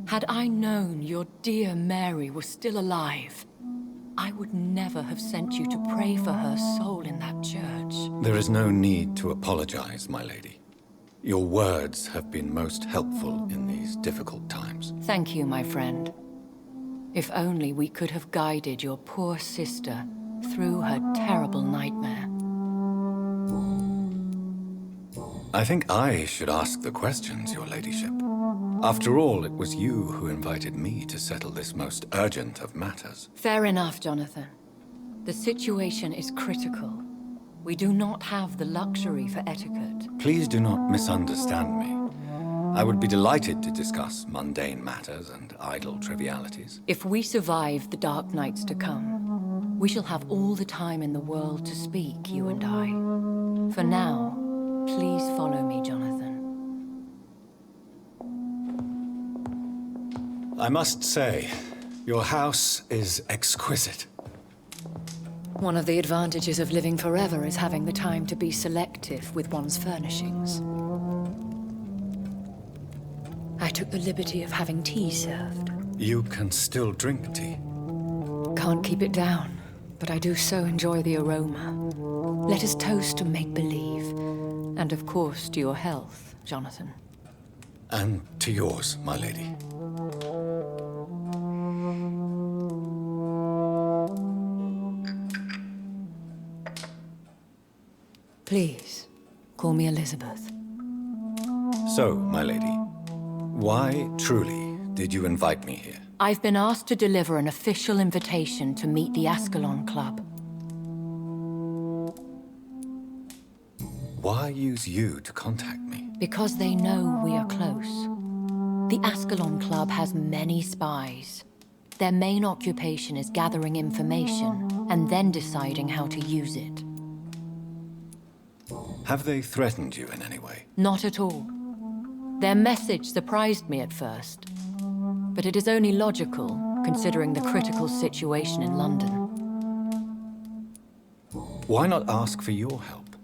S6: Had I known your dear Mary was still alive, I would never have sent you to pray for her soul in that church.
S2: There is no need to apologize, my lady. Your words have been most helpful in these difficult times.
S6: Thank you, my friend. If only we could have guided your poor sister through her terrible nightmare.
S2: I think I should ask the questions, your ladyship. After all, it was you who invited me to settle this most urgent of matters.
S6: Fair enough, Jonathan. The situation is critical. We do not have the luxury for etiquette.
S2: Please do not misunderstand me. I would be delighted to discuss mundane matters and idle trivialities.
S6: If we survive the dark nights to come, we shall have all the time in the world to speak, you and I. For now, please follow me, Jonathan.
S2: I must say, your house is exquisite.
S6: One of the advantages of living forever is having the time to be selective with one's furnishings. I took the liberty of having tea served.
S2: You can still drink tea.
S18: Can't keep it down, but I do so enjoy the aroma. Let us toast to make-believe. And of course, to your health, Jonathan.
S2: And to yours, my lady.
S18: Please, call me Elizabeth.
S2: So, my lady, why truly did you invite me here?
S18: I've been asked to deliver an official invitation to meet the Ascalon Club.
S2: Why use you to contact me?
S18: Because they know we are close. The Ascalon Club has many spies. Their main occupation is gathering information and then deciding how to use it.
S2: Have they threatened you in any way?
S18: Not at all. Their message surprised me at first, but it is only logical, considering the critical situation in London.
S2: Why not ask for your help,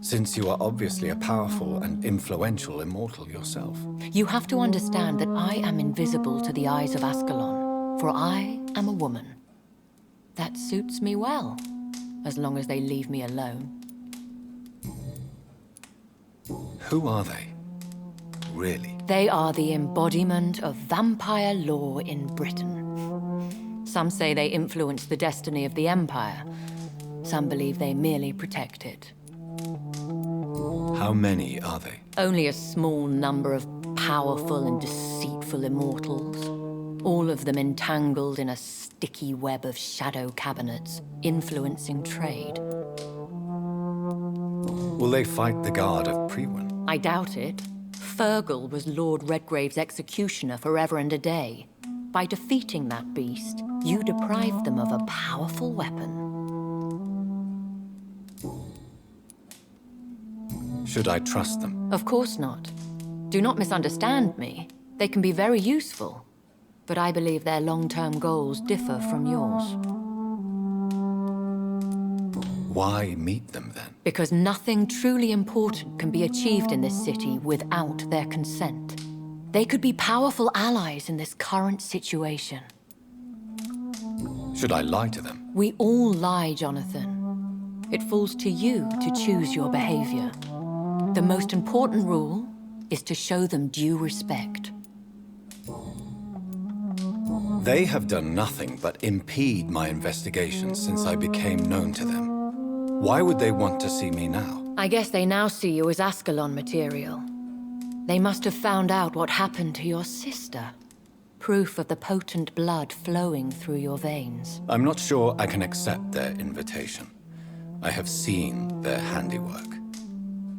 S2: since you are obviously a powerful and influential immortal yourself?
S18: You have to understand that I am invisible to the eyes of Ascalon, for I am a woman. That suits me well, as long as they leave me alone.
S2: Who are they? Really?
S18: They are the embodiment of vampire law in Britain. Some say they influence the destiny of the Empire. Some believe they merely protect it.
S2: How many are they?
S18: Only a small number of powerful and deceitful immortals. All of them entangled in a sticky web of shadow cabinets, influencing trade.
S2: Will they fight the guard of Priwen?
S18: I doubt it. Fergal was Lord Redgrave's executioner forever and a day. By defeating that beast, you deprived them of a powerful weapon.
S2: Should I trust them?
S18: Of course not. Do not misunderstand me. They can be very useful, but I believe their long-term goals differ from yours.
S2: Why meet them then?
S18: Because nothing truly important can be achieved in this city without their consent. They could be powerful allies in this current situation.
S2: Should I lie to them?
S18: We all lie, Jonathan. It falls to you to choose your behavior. The most important rule is to show them due respect.
S2: They have done nothing but impede my investigation since I became known to them. Why would they want to see me now?
S18: I guess they now see you as Ascalon material. They must have found out what happened to your sister. Proof of the potent blood flowing through your veins.
S2: I'm not sure I can accept their invitation. I have seen their handiwork.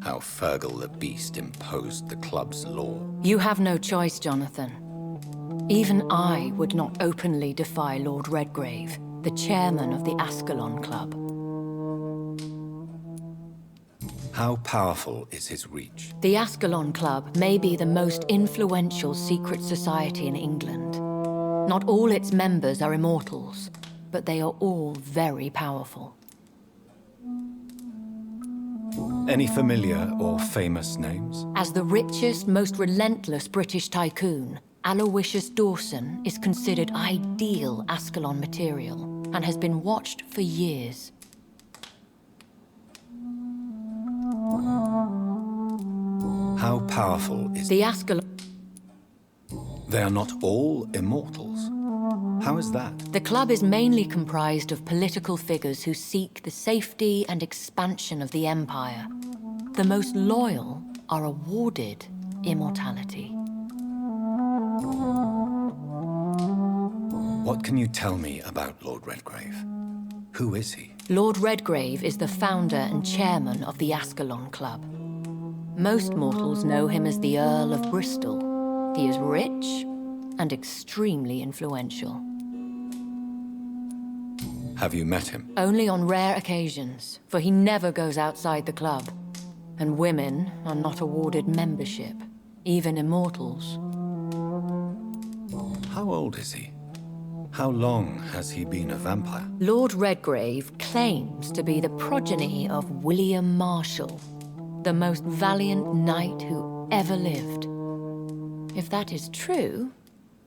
S2: How Fergal the Beast imposed the club's law.
S18: You have no choice, Jonathan. Even I would not openly defy Lord Redgrave, the chairman of the Ascalon Club.
S2: How powerful is his reach?
S18: The Ascalon Club may be the most influential secret society in England. Not all its members are immortals, but they are all very powerful.
S2: Any familiar or famous names?
S18: As the richest, most relentless British tycoon, Aloysius Dawson is considered ideal Ascalon material and has been watched for years.
S2: How powerful is
S18: the Ascalon?
S2: They are not all immortals. How is that?
S18: The club is mainly comprised of political figures who seek the safety and expansion of the Empire. The most loyal are awarded immortality.
S2: What can you tell me about Lord Redgrave? Who is he?
S18: Lord Redgrave is the founder and chairman of the Ascalon Club. Most mortals know him as the Earl of Bristol. He is rich and extremely influential.
S2: Have you met him?
S18: Only on rare occasions, for he never goes outside the club. And women are not awarded membership, even immortals.
S2: How old is he? How long has he been a vampire?
S18: Lord Redgrave claims to be the progeny of William Marshall, the most valiant knight who ever lived. If that is true,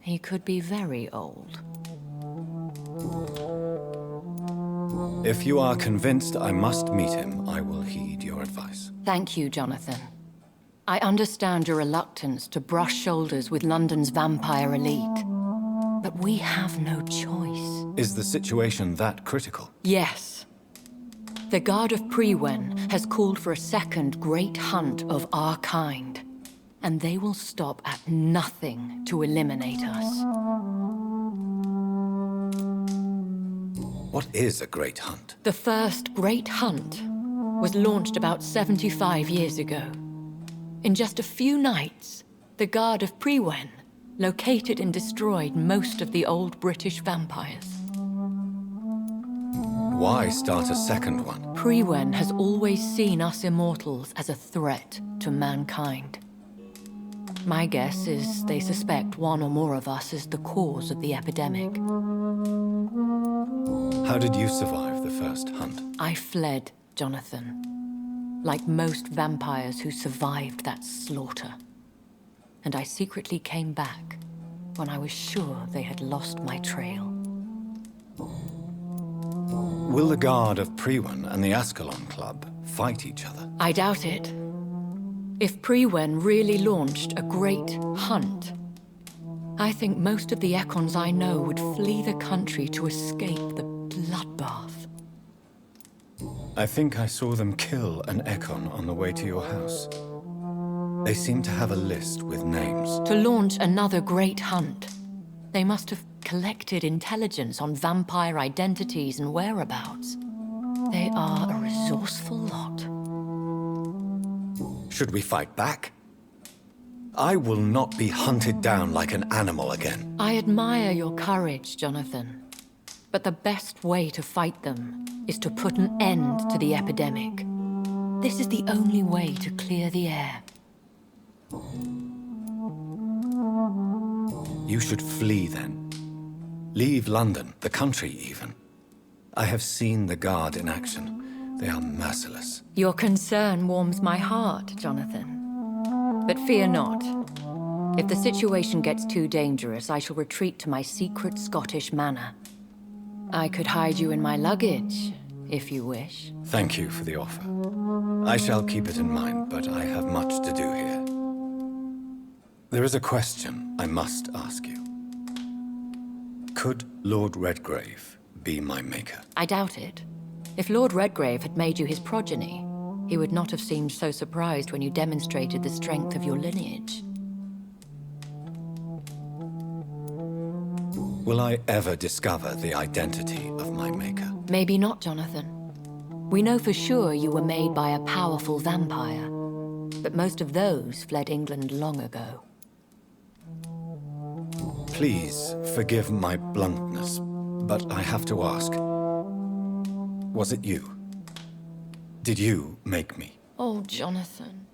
S18: He could be very old.
S2: If you are convinced I must meet him, I will heed your advice.
S18: Thank you, Jonathan. I understand your reluctance to brush shoulders with London's vampire elite. But we have no choice.
S2: Is the situation that critical?
S18: Yes. The Guard of Prewen has called for a second great hunt of our kind. And they will stop at nothing to eliminate us.
S2: What is a great hunt?
S18: The first great hunt was launched about 75 years ago. In just a few nights, the Guard of Prewen located and destroyed most of the old British vampires.
S2: Why start a second one?
S18: Prewen has always seen us immortals as a threat to mankind. My guess is they suspect one or more of us is the cause of the epidemic.
S2: How did you survive the first hunt?
S18: I fled, Jonathan. Like most vampires who survived that slaughter. And I secretly came back when I was sure they had lost my trail.
S2: Will the Guard of Prewen and the Ascalon Club fight each other?
S18: I doubt it. If Prewen really launched a great hunt, I think most of the Ekons I know would flee the country to escape the bloodbath.
S2: I think I saw them kill an Ekon on the way to your house. They seem to have a list with names.
S18: To launch another great hunt, they must have collected intelligence on vampire identities and whereabouts. They are a resourceful lot.
S2: Should we fight back? I will not be hunted down like an animal again.
S18: I admire your courage, Jonathan. But the best way to fight them is to put an end to the epidemic. This is the only way to clear the air.
S2: You should flee then. Leave London, the country even. I have seen the Guard in action. They are merciless.
S18: Your concern warms my heart, Jonathan. But fear not. If the situation gets too dangerous, I shall retreat to my secret Scottish manor. I could hide you in my luggage, if you wish.
S2: Thank you for the offer. I shall keep it in mind, but I have much to do here. There is a question I must ask you. Could Lord Redgrave be my maker?
S18: I doubt it. If Lord Redgrave had made you his progeny, he would not have seemed so surprised when you demonstrated the strength of your lineage.
S2: Will I ever discover the identity of my maker?
S18: Maybe not, Jonathan. We know for sure you were made by a powerful vampire, but most of those fled England long ago.
S2: Please forgive my bluntness, but I have to ask. Was it you? Did you make me?
S18: Oh, Jonathan.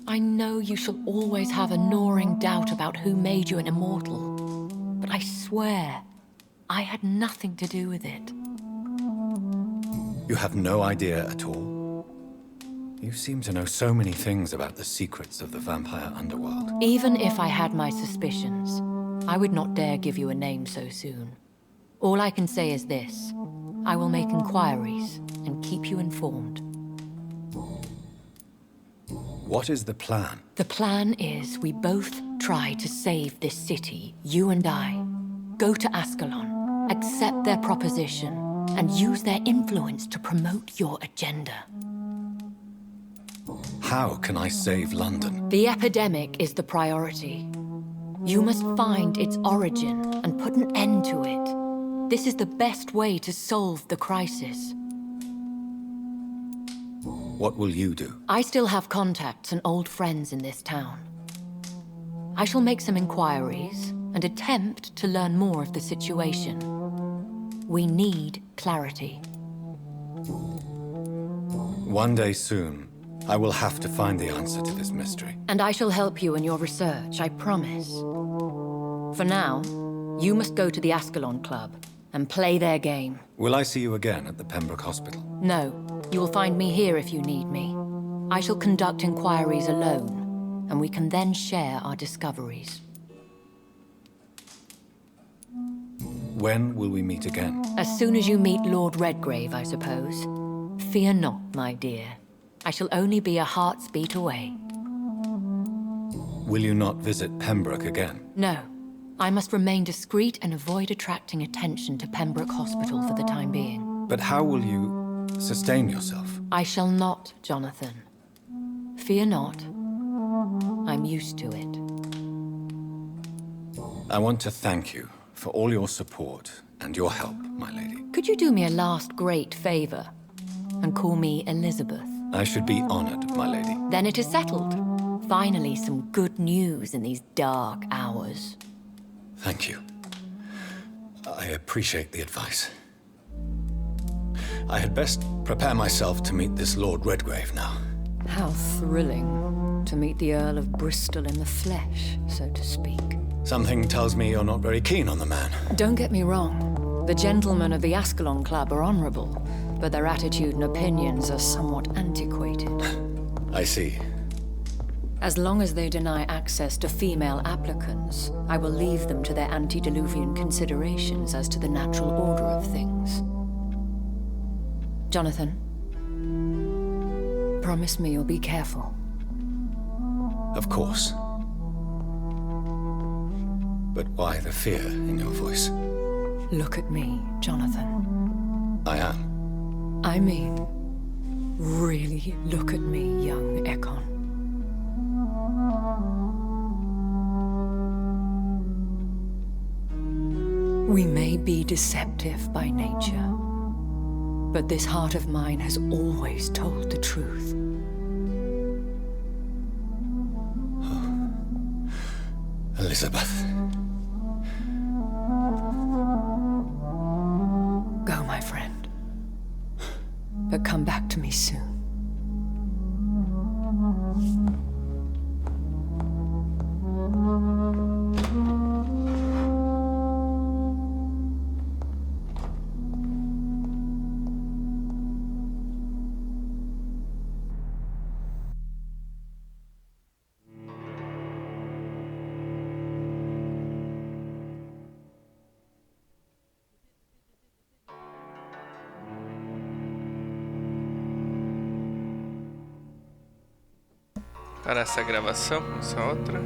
S18: I know you shall always have a gnawing doubt about who made you an immortal. But I swear, I had nothing to do with it.
S2: You have no idea at all? You seem to know so many things about the secrets of the vampire underworld.
S18: Even if I had my suspicions, I would not dare give you a name so soon. All I can say is this. I will make inquiries and keep you informed.
S2: What is the plan?
S18: The plan is we both try to save this city, you and I. Go to Ascalon, accept their proposition, and use their influence to promote your agenda.
S2: How can I save London?
S18: The epidemic is the priority. You must find its origin and put an end to it. This is the best way to solve the crisis.
S2: What will you do?
S18: I still have contacts and old friends in this town. I shall make some inquiries and attempt to learn more of the situation. We need clarity.
S2: One day soon, I will have to find the answer to this mystery.
S18: And I shall help you in your research, I promise. For now, you must go to the Ascalon Club and play their game.
S2: Will I see you again at the Pembroke Hospital?
S18: No, you will find me here if you need me. I shall conduct inquiries alone, and we can then share our discoveries.
S3: When will we meet again?
S18: As soon as you meet Lord Redgrave, I suppose. Fear not, my dear. I shall only be a heart's beat away.
S3: Will you not visit Pembroke again?
S18: No. I must remain discreet and avoid attracting attention to Pembroke Hospital for the time being.
S3: But how will you sustain yourself?
S18: I shall not, Jonathan. Fear not. I'm used to it.
S3: I want to thank you for all your support and your help, my lady.
S18: Could you do me a last great favor and call me Elizabeth?
S3: I should be honored, my lady.
S18: Then it is settled. Finally, some good news in these dark hours.
S3: Thank you. I appreciate the advice. I had best prepare myself to meet this Lord Redgrave now.
S18: How thrilling to meet the Earl of Bristol in the flesh, so to speak.
S3: Something tells me you're not very keen on the man.
S18: Don't get me wrong. The gentlemen of the Ascalon Club are honorable, but their attitude and opinions are somewhat antiquated.
S3: I see.
S18: As long as they deny access to female applicants, I will leave them to their antediluvian considerations as to the natural order of things. Jonathan, promise me you'll be careful.
S3: Of course. But why the fear in your voice?
S18: Look at me, Jonathan.
S3: I am.
S18: I mean, really look at me, young Ekon. We may be deceptive by nature, but this heart of mine has always told the truth.
S3: Elizabeth.
S18: Go, my friend. But come back to me soon.
S1: Para essa gravação, essa outra.